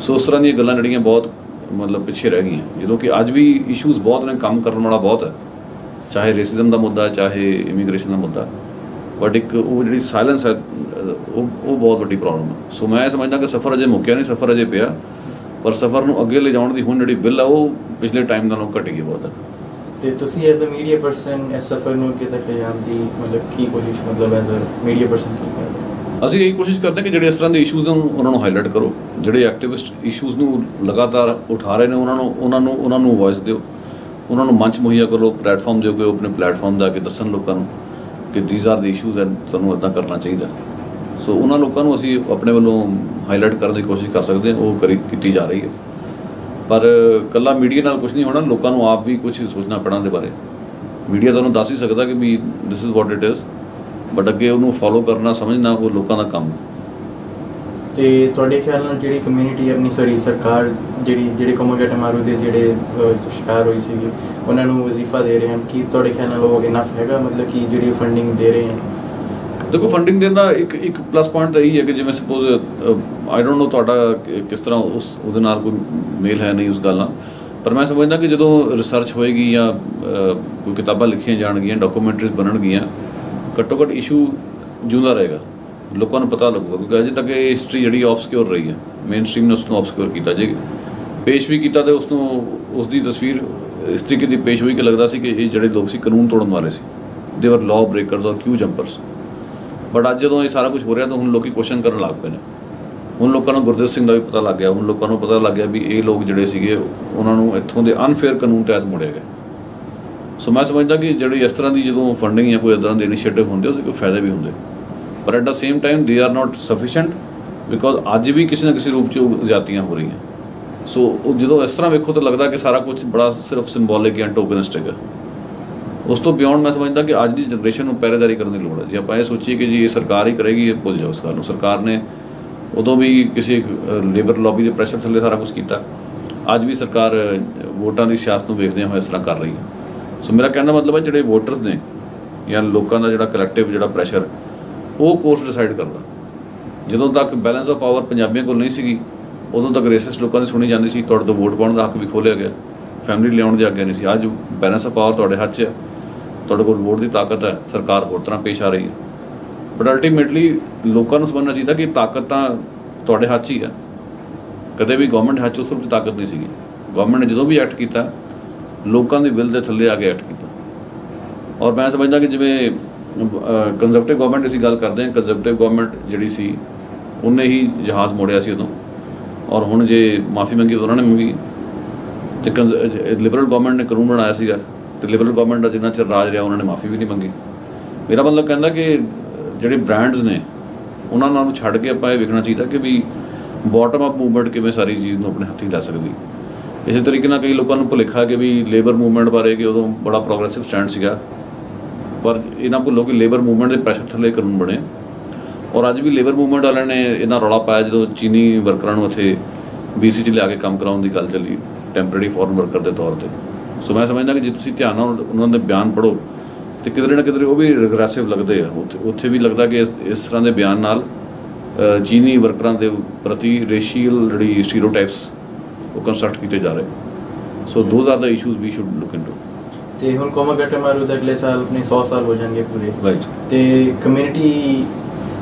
So ਉਸ ਤਰ੍ਹਾਂ ਦੀਆਂ ਗੱਲਾਂ ਜਿਹੜੀਆਂ ਬਹੁਤ ਮਤਲਬ ਪਿੱਛੇ ਰਹਿ ਗਈਆਂ, ਜਦੋਂ ਕਿ ਅੱਜ ਵੀ ਇਸ਼ੂਜ਼ ਬਹੁਤ ਨੇ, ਕੰਮ ਕਰਨ ਵਾਲਾ ਬਹੁਤ ਹੈ, ਚਾਹੇ ਰੇਸਿਜ਼ਮ ਦਾ ਮੁੱਦਾ, ਚਾਹੇ ਇਮੀਗ੍ਰੇਸ਼ਨ ਦਾ ਮੁੱਦਾ। ਬਟ ਇੱਕ ਉਹ ਜਿਹੜੀ ਸਾਇਲੈਂਸ ਹੈ ਉਹ ਬਹੁਤ ਵੱਡੀ ਪ੍ਰੋਬਲਮ ਹੈ। ਸੋ ਮੈਂ ਸਮਝਦਾ ਕਿ ਸਫ਼ਰ ਅਜੇ ਮੁੱਕਿਆ ਨਹੀਂ, ਸਫ਼ਰ ਅਜੇ ਪਿਆ, ਪਰ ਸਫ਼ਰ ਨੂੰ ਅੱਗੇ ਲਿਜਾਉਣ ਦੀ ਹੁਣ ਜਿਹੜੀ ਵਿਲ ਹੈ ਉਹ ਪਿਛਲੇ ਟਾਈਮ ਨਾਲੋਂ ਘਟੀ ਗਈ ਬਹੁਤ ਹੈ। ਤੇ ਤੁਸੀਂ ਐਜ਼ ਅ ਮੀਡੀਆ ਪਰਸਨ ਇਸ ਸਫ਼ਰ ਨੂੰ ਅੱਗੇ ਤੱਕ ਲਿਜਾਣ ਦੀ ਮਤਲਬ ਕੀ ਕੋਸ਼ਿਸ਼, ਮਤਲਬ ਐਜ਼ ਅ ਮੀਡੀਆ ਪਰਸਨ ਕੀ ਕਰਦੇ? ਅਸੀਂ ਇਹੀ ਕੋਸ਼ਿਸ਼ ਕਰਦੇ ਹਾਂ ਕਿ ਜਿਹੜੇ ਇਸ ਤਰ੍ਹਾਂ ਦੇ ਇਸ਼ੂਜ਼ ਨੇ ਉਹਨਾਂ ਨੂੰ ਹਾਈਲਾਈਟ ਕਰੋ। ਜਿਹੜੇ ਐਕਟਿਵਿਸਟ ਇਸ਼ੂਜ਼ ਨੂੰ ਲਗਾਤਾਰ ਉਠਾ ਰਹੇ ਨੇ ਉਹਨਾਂ ਨੂੰ ਵੌਇਸ ਦਿਓ, ਉਹਨਾਂ ਨੂੰ ਮੰਚ ਮੁਹੱਈਆ ਕਰੋ, ਪਲੇਟਫਾਰਮ ਦਿਓ ਕਿ ਉਹ ਆਪਣੇ ਪਲੇਟਫਾਰਮ ਦਾ ਕਿ ਦੱਸਣ ਲੋਕਾਂ ਨੂੰ ਕਿ these R the issues and ਤੁਹਾਨੂੰ ਇੱਦਾਂ ਕਰਨਾ ਚਾਹੀਦਾ। ਸੋ ਉਹਨਾਂ ਲੋਕਾਂ ਨੂੰ ਅਸੀਂ ਆਪਣੇ ਵੱਲੋਂ ਹਾਈਲਾਈਟ ਕਰਨ ਦੀ ਕੋਸ਼ਿਸ਼ ਕਰ ਸਕਦੇ ਹਾਂ, ਉਹ ਕੀਤੀ ਜਾ ਰਹੀ ਹੈ। ਪਰ ਇਕੱਲਾ ਮੀਡੀਆ ਨਾਲ ਕੁਝ ਨਹੀਂ ਹੋਣਾ, ਲੋਕਾਂ ਨੂੰ ਆਪ ਵੀ ਕੁਝ ਸੋਚਣਾ ਪੈਣਾ ਦੇ ਬਾਰੇ। ਮੀਡੀਆ ਤੁਹਾਨੂੰ ਦੱਸ ਹੀ ਸਕਦਾ ਕਿ ਵੀ this is what it is, but ਅੱਗੇ ਉਹਨੂੰ ਫੋਲੋ ਕਰਨਾ, ਸਮਝਣਾ ਉਹ ਲੋਕਾਂ ਦਾ ਕੰਮ। ਤੇ ਤੁਹਾਡੇ ਖਿਆਲ ਨਾਲ ਜਿਹੜੀ ਕਮਿਊਨਿਟੀ ਆਪਣੀ ਸਰਕਾਰ ਜਿਹੜੇ ਕੋਮਗਟ ਮਾਰੂ ਦੇ ਜਿਹੜੇ ਸ਼ਿਕਾਰ ਹੋਈ ਸੀਗੀ ਉਹਨਾਂ ਨੂੰ ਵਜ਼ੀਫਾ ਦੇ ਰਹੇ ਹਨ, ਕੀ ਤੁਹਾਡੇ ਖਿਆਲ ਨਾਲ ਉਹ ਇਨਫ ਹੈਗਾ? ਮਤਲਬ ਕਿ ਜਿਹੜੀ ਫੰਡਿੰਗ ਦੇ ਰਹੇ ਹਨ? ਦੇਖੋ, ਫੰਡਿੰਗ ਦੇਣ ਦਾ ਇੱਕ ਪਲੱਸ ਪੁਆਇੰਟ ਤਾਂ ਇਹੀ ਹੈ ਕਿ ਜਿਵੇਂ ਸਪੋਜ਼ ਆਈ ਡੋਂਟ ਨੋ ਤੁਹਾਡਾ ਕਿਸ ਤਰ੍ਹਾਂ ਉਹਦੇ ਨਾਲ ਕੋਈ ਮੇਲ ਹੈ ਨਹੀਂ ਉਸ ਗੱਲ ਨਾਲ, ਪਰ ਮੈਂ ਸਮਝਦਾ ਕਿ ਜਦੋਂ ਰਿਸਰਚ ਹੋਏਗੀ ਜਾਂ ਕੋਈ ਕਿਤਾਬਾਂ ਲਿਖੀਆਂ ਜਾਣਗੀਆਂ, ਡਾਕੂਮੈਂਟਰੀਜ਼ ਬਣਨਗੀਆਂ, ਘੱਟੋ ਘੱਟ ਇਸ਼ੂ ਜਿਉਂਦਾ ਰਹੇਗਾ, ਲੋਕਾਂ ਨੂੰ ਪਤਾ ਲੱਗੂਗਾ। ਕਿਉਂਕਿ ਅਜੇ ਤੱਕ ਇਹ ਹਿਸਟਰੀ ਜਿਹੜੀ ਆਫਸਕਿਓਰ ਰਹੀ ਹੈ, ਮੇਨ ਸਟ੍ਰੀਮ ਨੇ ਉਸ ਨੂੰ ਆਫਸਕਿਓਰ ਕੀਤਾ, ਜੇ ਪੇਸ਼ ਵੀ ਕੀਤਾ ਤਾਂ ਉਸ ਦੀ ਤਸਵੀਰ ਇਸ ਤਰੀਕੇ ਦੀ ਪੇਸ਼ ਹੋਈ ਕਿ ਲੱਗਦਾ ਸੀ ਕਿ ਇਹ ਜਿਹੜੇ ਲੋਕ ਸੀ ਕਾਨੂੰਨ ਤੋੜਨ ਵਾਲੇ ਸੀ, ਦੇ ਵਰ ਲਾਅ ਬ੍ਰੇਕਰਸ ਔਰ ਕਿਊ ਜੰਪਰਸ। ਬਟ ਅੱਜ ਜਦੋਂ ਇਹ ਸਾਰਾ ਕੁਝ ਹੋ ਰਿਹਾ ਤਾਂ ਹੁਣ ਲੋਕੀ ਕੁਐਸਚਨ ਕਰਨ ਲੱਗ ਪਏ ਨੇ। ਹੁਣ ਲੋਕਾਂ ਨੂੰ ਗੁਰਦੇਵ ਸਿੰਘ ਦਾ ਵੀ ਪਤਾ ਲੱਗ ਗਿਆ, ਹੁਣ ਲੋਕਾਂ ਨੂੰ ਪਤਾ ਲੱਗ ਗਿਆ ਵੀ ਇਹ ਲੋਕ ਜਿਹੜੇ ਸੀਗੇ ਉਹਨਾਂ ਨੂੰ ਇੱਥੋਂ ਦੇ ਅਨਫੇਅਰ ਕਾਨੂੰਨ ਤਹਿਤ ਮੁੜਿਆ ਗਿਆ। ਸੋ ਮੈਂ ਸਮਝਦਾ ਕਿ ਜਿਹੜੀ ਇਸ ਤਰ੍ਹਾਂ ਦੀ ਜਦੋਂ ਫੰਡਿੰਗ ਜਾਂ ਕੋਈ ਇੱਦਾਂ ਦੇ ਇਨੀਸ਼ੀਏਟਿਵ ਹੁੰਦੇ ਉਹਦੇ ਕੋਈ ਫਾਇਦੇ ਵੀ ਹੁੰਦੇ, ਪਰ at the same time they are not sufficient, because ਅੱਜ ਵੀ ਕਿਸੇ ਨਾ ਕਿਸੇ ਰੂਪ 'ਚ ਜ਼ਿਆਦਤੀਆਂ ਹੋ ਰਹੀਆਂ। ਸੋ ਉਹ ਜਦੋਂ ਇਸ ਤਰ੍ਹਾਂ ਵੇਖੋ ਤਾਂ ਲੱਗਦਾ ਕਿ ਸਾਰਾ ਕੁਝ ਬੜਾ ਸਿਰਫ ਸਿੰਬੋਲਿਕ ਜਾਂ ਟੋਕਨਿਸਟਿਕ ਹੈ। ਉਸ ਤੋਂ ਬਿਯੋਂਡ ਮੈਂ ਸਮਝਦਾ ਕਿ ਅੱਜ ਦੀ ਜਨਰੇਸ਼ਨ ਨੂੰ ਪਹਿਰੇਦਾਰੀ ਕਰਨ ਦੀ ਲੋੜ ਹੈ। ਜੇ ਆਪਾਂ ਇਹ ਸੋਚੀਏ ਕਿ ਜੀ ਇਹ ਸਰਕਾਰ ਹੀ ਕਰੇਗੀ, ਇਹ ਭੁੱਲ ਜਾਓ ਇਸ ਗੱਲ ਨੂੰ। ਸਰਕਾਰ ਨੇ ਉਦੋਂ ਵੀ ਕਿਸੇ ਲੇਬਰ ਲੌਬੀ ਦੇ ਪ੍ਰੈਸ਼ਰ ਥੱਲੇ ਸਾਰਾ ਕੁਝ ਕੀਤਾ, ਅੱਜ ਵੀ ਸਰਕਾਰ ਵੋਟਾਂ ਦੀ ਸਿਆਸਤ ਨੂੰ ਵੇਖਦਿਆਂ ਹੋਏ ਇਸ ਤਰ੍ਹਾਂ ਕਰ ਰਹੀ ਹੈ। ਸੋ ਮੇਰਾ ਕਹਿਣ ਦਾ ਮਤਲਬ ਹੈ ਜਿਹੜੇ ਵੋਟਰਸ ਨੇ ਜਾਂ ਲੋਕਾਂ ਦਾ ਜਿਹੜਾ ਕਲੈਕਟਿਵ ਜਿਹੜਾ ਪ੍ਰੈਸ਼ਰ ਉਹ ਕੋਰਸ ਡਿਸਾਈਡ ਕਰਦਾ। ਜਦੋਂ ਤੱਕ ਬੈਲੈਂਸ ਆਫ ਪਾਵਰ ਪੰਜਾਬੀਆਂ ਕੋਲ ਨਹੀਂ ਸੀਗੀ ਉਦੋਂ ਤੱਕ ਰੇਸਿਸਟ ਲੋਕਾਂ ਦੀ ਸੁਣੀ ਜਾਂਦੀ ਸੀ, ਤੁਹਾਡੇ ਤੋਂ ਵੋਟ ਪਾਉਣ ਦਾ ਹੱਕ ਵੀ ਖੋਲ੍ਹਿਆ ਗਿਆ, ਫੈਮਿਲੀ ਲਿਆਉਣ ਦੀ ਆਗਿਆ ਨਹੀਂ ਸੀ। ਅੱਜ ਬੈਲੈਂਸ ਆਫ ਪਾਵਰ ਤੁਹਾਡੇ ਹੱਥ 'ਚ ਹੈ, ਤੁਹਾਡੇ ਕੋਲ ਵੋਟ ਦੀ ਤਾਕਤ ਹੈ, ਸਰਕਾਰ ਹੋਰ ਤਰ੍ਹਾਂ ਪੇਸ਼ ਆ ਰਹੀ ਹੈ। ਬਟ ਅਲਟੀਮੇਟਲੀ ਲੋਕਾਂ ਨੂੰ ਸਮਝਣਾ ਚਾਹੀਦਾ ਕਿ ਤਾਕਤ ਤਾਂ ਤੁਹਾਡੇ ਹੱਥ 'ਚ ਹੀ ਹੈ, ਕਦੇ ਵੀ ਗਵਰਨਮੈਂਟ ਹੱਥ 'ਚ ਉਸ ਰੂਪ 'ਚ ਤਾਕਤ ਨਹੀਂ ਸੀਗੀ। ਗਵਰਨਮੈਂਟ ਨੇ ਜਦੋਂ ਵੀ ਐਕਟ ਕੀਤਾ ਲੋਕਾਂ ਦੀ ਵਿਲ ਦੇ ਥੱਲੇ ਆ ਕੇ ਐਕਟ ਕੀਤਾ। ਔਰ ਮੈਂ ਸਮਝਦਾ ਕਿ ਜਿਵੇਂ ਕੰਜ਼ਰਵੇਟਿਵ ਗਵਰਨਮੈਂਟ ਅਸੀਂ ਗੱਲ ਕਰਦੇ ਹਾਂ, ਕੰਜ਼ਰਵੇਟਿਵ ਗਵਰਨਮੈਂਟ ਜਿਹੜੀ ਸੀ ਉਹਨੇ ਹੀ ਜਹਾਜ਼ ਮੋੜਿਆ ਸੀ ਉਦੋਂ, ਔਰ ਹੁਣ ਜੇ ਮਾਫੀ ਮੰਗੀ ਤਾਂ ਉਹਨਾਂ ਨੇ ਮੰਗੀ। ਅਤੇ ਲਿਬਰਲ ਗਵਰਨਮੈਂਟ ਨੇ ਕਾਨੂੰਨ ਬਣਾਇਆ ਸੀਗਾ ਅਤੇ ਲਿਬਰਲ ਗਵਰਨਮੈਂਟ ਦਾ ਜਿੰਨਾ ਚਿਰ ਰਾਜ ਰਿਹਾ ਉਹਨਾਂ ਨੇ ਮਾਫੀ ਵੀ ਨਹੀਂ ਮੰਗੀ। ਮੇਰਾ ਮਤਲਬ ਕਹਿੰਦਾ ਕਿ ਜਿਹੜੇ ਬ੍ਰਾਂਡਸ ਨੇ ਉਹਨਾਂ ਨੂੰ ਛੱਡ ਕੇ ਆਪਾਂ ਇਹ ਵੇਖਣਾ ਚਾਹੀਦਾ ਕਿ ਵੀ ਬੋਟਮ ਅਪ ਮੂਵਮੈਂਟ ਕਿਵੇਂ ਸਾਰੀ ਚੀਜ਼ ਨੂੰ ਆਪਣੇ ਹੱਥੀਂ ਲੈ ਸਕਦੀ। ਇਸੇ ਤਰੀਕੇ ਨਾਲ ਕਈ ਲੋਕਾਂ ਨੂੰ ਭੁਲੇਖਾ ਕਿ ਵੀ ਲੇਬਰ ਮੂਵਮੈਂਟ ਬਾਰੇ ਕਿ ਉਦੋਂ ਬੜਾ ਪ੍ਰੋਗਰੈਸਿਵ ਸਟੈਂਡ ਸੀਗਾ, ਪਰ ਇਹਨਾਂ ਭੁੱਲੋ ਕਿ ਲੇਬਰ ਮੂਵਮੈਂਟ ਦੇ ਪ੍ਰੈਸ਼ਰ ਥੱਲੇ ਕਾਨੂੰਨ ਬਣੇ ਔਰ ਅੱਜ ਵੀ ਲੇਬਰ ਮੂਵਮੈਂਟ ਵਾਲਿਆਂ ਨੇ ਇਹਨਾਂ ਰੌਲਾ ਪਾਇਆ ਜਦੋਂ ਚੀਨੀ ਵਰਕਰਾਂ ਨੂੰ ਇੱਥੇ BC 'ਚ ਲਿਆ ਕੇ ਕੰਮ ਕਰਾਉਣ ਦੀ ਗੱਲ ਚੱਲੀ ਟੈਂਪਰੇਰੀ ਫੋਰਨ ਵਰਕਰ ਦੇ ਤੌਰ ਤੇ। ਸੋ ਮੈਂ ਸਮਝਦਾ ਕਿ ਜੇ ਤੁਸੀਂ ਧਿਆਨ ਨਾਲ ਉਹਨਾਂ ਦੇ ਬਿਆਨ ਪੜ੍ਹੋ ਤੇ ਕਿਧਰੇ ਨਾ ਕਿਧਰੇ ਉਹ ਵੀ ਰਿਗਰੈਸਿਵ ਲੱਗਦੇ ਆ। ਉੱਥੇ ਵੀ ਲੱਗਦਾ ਕਿ ਇਸ ਤਰ੍ਹਾਂ ਦੇ ਬਿਆਨ ਨਾਲ ਚੀਨੀ ਵਰਕਰਾਂ ਦੇ ਪ੍ਰਤੀ ਰੇਸ਼ੀਅਲ ਜਿਹੜੀ ਸਟੀਰੀਓਟਾਈਪਸ ਉਹ ਕੰਸਟਰਕਟ ਕੀਤੇ ਜਾ ਰਹੇ। So those are the issues we should look into. ਤੇ ਹੁਣ ਕੋਮਾਗਾਟਾ ਮਾਰੂ ਦੇ ਅਗਲੇ ਸਾਲ ਆਪਣੇ 100 ਸਾਲ ਹੋ ਜਾਣਗੇ ਪੂਰੇ, ਰਾਈਟ। ਤੇ ਕਮਿਊਨਿਟੀ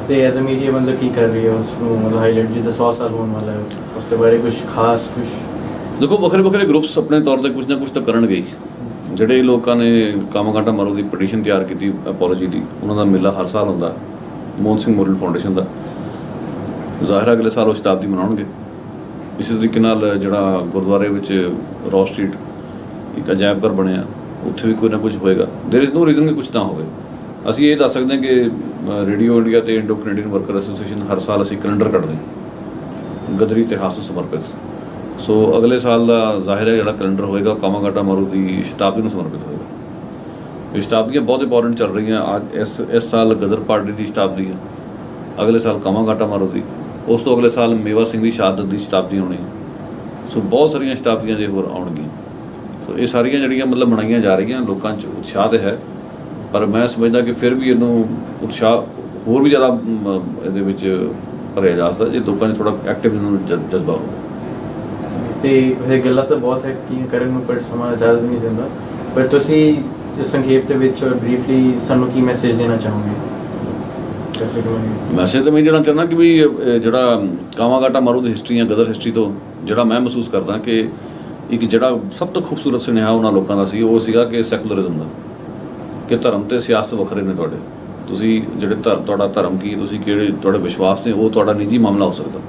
ਤੇ ਐਜ਼ ਅ ਮੀਡੀਆ ਮਤਲਬ ਕੀ ਕਰ ਰਹੀ ਹੈ ਉਸ ਨੂੰ ਮਤਲਬ ਹਾਈਲਾਈਟ ਜਿੱਦਾਂ 100 ਸਾਲ ਹੋਣ ਵਾਲਾ ਹੈ ਉਸ ਦੇ ਬਾਰੇ ਕੁਝ ਖਾਸ ਕੁਝ? ਦੇਖੋ ਵੱਖਰੇ ਵੱਖਰੇ ਗਰੁੱਪਸ ਆਪਣੇ ਤੌਰ ਤੇ ਕੁਝ ਨਾ ਕੁਝ ਤਾਂ ਕਰਨਗੇ ਹੀ। ਜਿਹੜੇ ਲੋਕਾਂ ਨੇ ਕਾਮਾਗਾਟਾ ਮਾਰੂ ਦੀ ਪਟੀਸ਼ਨ ਤਿਆਰ ਕੀਤੀ ਅਪੋਲੋਜੀ ਦੀ, ਉਹਨਾਂ ਦਾ ਮੇਲਾ ਹਰ ਸਾਲ ਹੁੰਦਾ ਮੋਹਨ ਸਿੰਘ ਮੋਰਲ ਫਾਊਂਡੇਸ਼ਨ ਦਾ। ਜ਼ਾਹਿਰ ਅਗਲੇ ਸਾਲ ਉਹ ਸ਼ਤਾਬਦੀ ਮਨਾਉਣਗੇ। ਇਸੇ ਤਰੀਕੇ ਨਾਲ ਜਿਹੜਾ ਗੁਰਦੁਆਰੇ ਵਿੱਚ ਰੌ ਸਟਰੀਟ ਇੱਕ ਅਜਾਇਬ ਘਰ ਬਣਿਆ, ਉੱਥੇ ਵੀ ਕੋਈ ਨਾ ਕੁਝ ਹੋਏਗਾ। ਦੇਰ ਇਜ਼ ਨੋ ਰੀਜ਼ਨ ਕਿ ਕੁਝ ਨਾ ਹੋਵੇ। ਅਸੀਂ ਇਹ ਦੱਸ ਸਕਦੇ ਹਾਂ ਕਿ ਰੇਡੀਓ ਇੰਡੀਆ ਤੇ ਇੰਡੋ ਕੈਨੇਡੀਅਨ ਵਰਕਰ ਐਸੋਸੀਏਸ਼ਨ ਹਰ ਸਾਲ ਅਸੀਂ ਕੈਲੰਡਰ ਕੱਢਦੇ ਹਾਂ ਗਦਰੀ ਇਤਿਹਾਸ ਨੂੰ ਸਮਰਪਿਤ। ਸੋ ਅਗਲੇ ਸਾਲ ਦਾ ਜ਼ਾਹਿਰ ਹੈ ਜਿਹੜਾ ਕੈਲੰਡਰ ਹੋਏਗਾ ਕਾਮਾਗਾਟਾ ਮਾਰੂ ਦੀ ਸ਼ਤਾਬਦੀ ਨੂੰ ਸਮਰਪਿਤ ਹੋਏਗਾ। ਇਹ ਸ਼ਤਾਬਦੀਆਂ ਬਹੁਤ ਇੰਪੋਰਟੈਂਟ ਚੱਲ ਰਹੀਆਂ। ਅੱਜ ਇਸ ਸਾਲ ਗਦਰ ਪਾਰਟੀ ਦੀ ਸ਼ਤਾਬਦੀ ਹੈ, ਅਗਲੇ ਸਾਲ ਕਾਮਾਗਾਟਾ ਮਾਰੂ ਦੀ, ਉਸ ਤੋਂ ਅਗਲੇ ਸਾਲ ਮੇਵਾ ਸਿੰਘ ਦੀ ਸ਼ਹਾਦਤ ਦੀ ਸ਼ਤਾਬਦੀ ਹੋਣੀ ਹੈ। ਸੋ ਬਹੁਤ ਸਾਰੀਆਂ ਸ਼ਤਾਬਦੀਆਂ ਜੇ ਹੋਰ ਆਉਣਗੀਆਂ। ਸੋ ਇਹ ਸਾਰੀਆਂ ਜਿਹੜੀਆਂ ਮਤਲਬ ਮਨਾਈਆਂ ਜਾ ਰਹੀਆਂ, ਲੋਕਾਂ 'ਚ ਉਤਸ਼ਾਹ ਤਾਂ ਹੈ, ਪਰ ਮੈਂ ਸਮਝਦਾ ਕਿ ਫਿਰ ਵੀ ਇਹਨੂੰ ਉਤਸ਼ਾਹ ਹੋਰ ਵੀ ਜ਼ਿਆਦਾ ਇਹਦੇ ਵਿੱਚ ਭਰਿਆ ਜਾ ਸਕਦਾ ਜੇ ਲੋਕਾਂ ਨੇ ਥੋੜ੍ਹਾ ਐਕਟਿਵ ਜਜ਼ਬਾ ਹੋਵੇ। ਤੇ ਇਹ ਗੱਲਾਂ ਤਾਂ ਬਹੁਤ ਹੈ ਕਿ ਕਰਨ ਨੂੰ, ਪਰ ਸਮਾਂ ਇਜਾਜ਼ਤ ਨਹੀਂ ਦਿੰਦਾ। ਪਰ ਤੁਸੀਂ ਸੰਖੇਪ ਦੇ ਵਿੱਚ ਔਰ ਬਰੀਫਲੀ ਸਾਨੂੰ ਕੀ ਮੈਸੇਜ ਦੇਣਾ ਚਾਹੋਗੇ? ਮੈਸੇਜ ਤਾਂ ਮੈਂ ਦੇਣਾ ਚਾਹੁੰਦਾ ਕਿ ਵੀ ਜਿਹੜਾ ਕਾਮਾਗਾਟਾ ਮਾਰੂ ਦੀ ਹਿਸਟਰੀ ਜਾਂ ਗਦਰ ਹਿਸਟਰੀ ਤੋਂ ਜਿਹੜਾ ਮੈਂ ਮਹਿਸੂਸ ਕਰਦਾ ਕਿ ਇੱਕ ਜਿਹੜਾ ਸਭ ਤੋਂ ਖੂਬਸੂਰਤ ਸੁਨੇਹਾ ਉਹਨਾਂ ਲੋਕਾਂ ਦਾ ਸੀ, ਉਹ ਸੀਗਾ ਕਿ ਸੈਕੂਲਰਿਜ਼ਮ ਦਾ, ਕਿ ਧਰਮ ਤੇ ਸਿਆਸਤ ਵੱਖਰੇ ਨੇ ਤੁਹਾਡੇ। ਤੁਸੀਂ ਜਿਹੜੇ ਤੁਹਾਡਾ ਧਰਮ ਕੀ, ਤੁਸੀਂ ਕਿਹੜੇ ਤੁਹਾਡੇ ਵਿਸ਼ਵਾਸ ਨੇ, ਉਹ ਤੁਹਾਡਾ ਨਿੱਜੀ ਮਾਮਲਾ ਹੋ ਸਕਦਾ,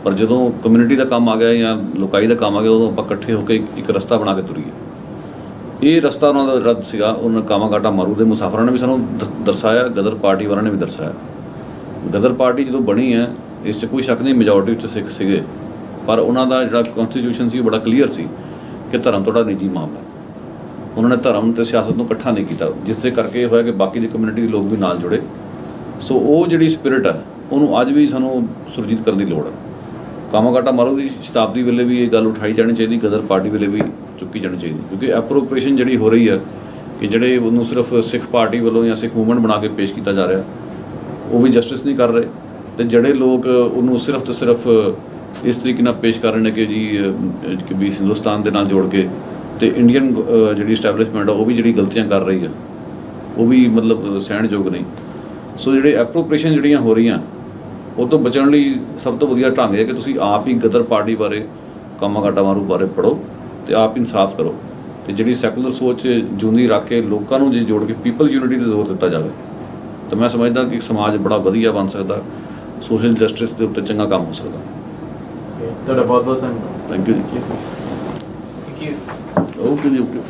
ਪਰ ਜਦੋਂ ਕਮਿਊਨਿਟੀ ਦਾ ਕੰਮ ਆ ਗਿਆ ਜਾਂ ਲੋਕਾਈ ਦਾ ਕੰਮ ਆ ਗਿਆ, ਉਦੋਂ ਆਪਾਂ ਇਕੱਠੇ ਹੋ ਕੇ ਇੱਕ ਰਸਤਾ ਬਣਾ ਕੇ ਤੁਰੀਏ। ਇਹ ਰਸਤਾ ਉਹਨਾਂ ਦਾ ਰੱਦ ਸੀਗਾ। ਉਹਨਾਂ ਕਾਮਾਗਾਟਾ ਮਾਰੂ ਦੇ ਮੁਸਾਫਰਾਂ ਨੇ ਵੀ ਸਾਨੂੰ ਦਰਸਾਇਆ, ਗਦਰ ਪਾਰਟੀ ਵਾਲਿਆਂ ਨੇ ਵੀ ਦਰਸਾਇਆ। ਗਦਰ ਪਾਰਟੀ ਜਦੋਂ ਬਣੀ ਹੈ, ਇਸ 'ਚ ਕੋਈ ਸ਼ੱਕ ਨਹੀਂ ਮੈਜੋਰਟੀ 'ਚ ਸਿੱਖ ਸੀਗੇ, ਪਰ ਉਹਨਾਂ ਦਾ ਜਿਹੜਾ ਕੌਨਸਟੀਟਿਊਸ਼ਨ ਸੀ ਉਹ ਬੜਾ ਕਲੀਅਰ ਸੀ ਕਿ ਧਰਮ ਤੁਹਾਡਾ ਨਿੱਜੀ ਮਾਮਲਾ। ਉਹਨਾਂ ਨੇ ਧਰਮ ਅਤੇ ਸਿਆਸਤ ਨੂੰ ਇਕੱਠਾ ਨਹੀਂ ਕੀਤਾ, ਜਿਸ ਦੇ ਕਰਕੇ ਇਹ ਹੋਇਆ ਕਿ ਬਾਕੀ ਦੀ ਕਮਿਊਨਿਟੀ ਦੇ ਲੋਕ ਵੀ ਨਾਲ ਜੁੜੇ। ਸੋ ਉਹ ਜਿਹੜੀ ਸਪਿਰਿਟ ਹੈ ਉਹਨੂੰ ਅੱਜ ਵੀ ਸਾਨੂੰ ਸੁਰਜੀਤ ਕਰਨ ਦੀ ਲੋੜ ਹੈ। ਕਾਮਾਗਾਟਾ ਮਾਰੂ ਦੀ ਸ਼ਤਾਬਦੀ ਵੇਲੇ ਵੀ ਇਹ ਗੱਲ ਉਠਾਈ ਜਾਣੀ ਚਾਹੀਦੀ, ਗਦਰ ਪਾਰਟੀ ਵੇਲੇ ਵੀ ਚੁੱਕੀ ਜਾਣੀ ਚਾਹੀਦੀ, ਕਿਉਂਕਿ ਐਪਰੋਪ੍ਰੀਏਸ਼ਨ ਜਿਹੜੀ ਹੋ ਰਹੀ ਹੈ ਕਿ ਜਿਹੜੇ ਉਹਨੂੰ ਸਿਰਫ ਸਿੱਖ ਪਾਰਟੀ ਵੱਲੋਂ ਜਾਂ ਸਿੱਖ ਮੂਵਮੈਂਟ ਬਣਾ ਕੇ ਪੇਸ਼ ਕੀਤਾ ਜਾ ਰਿਹਾ, ਉਹ ਵੀ ਜਸਟਿਸ ਨਹੀਂ ਕਰ ਰਹੇ। ਅਤੇ ਜਿਹੜੇ ਲੋਕ ਉਹਨੂੰ ਸਿਰਫ ਅਤੇ ਸਿਰਫ ਇਸ ਤਰੀਕੇ ਨਾਲ ਪੇਸ਼ ਕਰ ਰਹੇ ਨੇ ਕਿ ਜੀ ਕਿ ਵੀ ਹਿੰਦੁਸਤਾਨ ਦੇ ਨਾਲ ਜੋੜ ਕੇ, ਅਤੇ ਇੰਡੀਅਨ ਜਿਹੜੀ ਇਸਟੈਬਲਿਸ਼ਮੈਂਟ ਆ ਉਹ ਵੀ ਜਿਹੜੀ ਗਲਤੀਆਂ ਕਰ ਰਹੀ ਆ, ਉਹ ਵੀ ਮਤਲਬ ਸਹਿਣਯੋਗ ਨਹੀਂ। ਸੋ ਜਿਹੜੇ ਐਪਰੋਪ੍ਰੀਏਸ਼ਨ ਜਿਹੜੀਆਂ ਹੋ ਰਹੀਆਂ, ਉਹ ਤੋਂ ਬਚਣ ਲਈ ਸਭ ਤੋਂ ਵਧੀਆ ਢੰਗ ਹੈ ਕਿ ਤੁਸੀਂ ਆਪ ਹੀ ਗਦਰ ਪਾਰਟੀ ਬਾਰੇ, ਕਾਮਾਗਾਟਾ ਮਾਰੂ ਬਾਰੇ ਪੜ੍ਹੋ ਅਤੇ ਆਪ ਇਨਸਾਫ ਕਰੋ, ਅਤੇ ਜਿਹੜੀ ਸੈਕੂਲਰ ਸੋਚ ਜੂੰਦੀ ਰੱਖ ਕੇ ਲੋਕਾਂ ਨੂੰ ਜੇ ਜੋੜ ਕੇ ਪੀਪਲ ਯੂਨਿਟੀ 'ਤੇ ਜ਼ੋਰ ਦਿੱਤਾ ਜਾਵੇ, ਤਾਂ ਮੈਂ ਸਮਝਦਾ ਕਿ ਸਮਾਜ ਬੜਾ ਵਧੀਆ ਬਣ ਸਕਦਾ, ਸੋਸ਼ਲ ਜਸਟਿਸ ਦੇ ਉੱਤੇ ਚੰਗਾ ਕੰਮ ਹੋ ਸਕਦਾ। ਤੁਹਾਡਾ ਬਹੁਤ ਬਹੁਤ ਧੰਨਵਾਦ। ਥੈਂਕ ਯੂ ਜੀ। Thank you. ਓਕੇ ਜੀ, ਓਕੇ।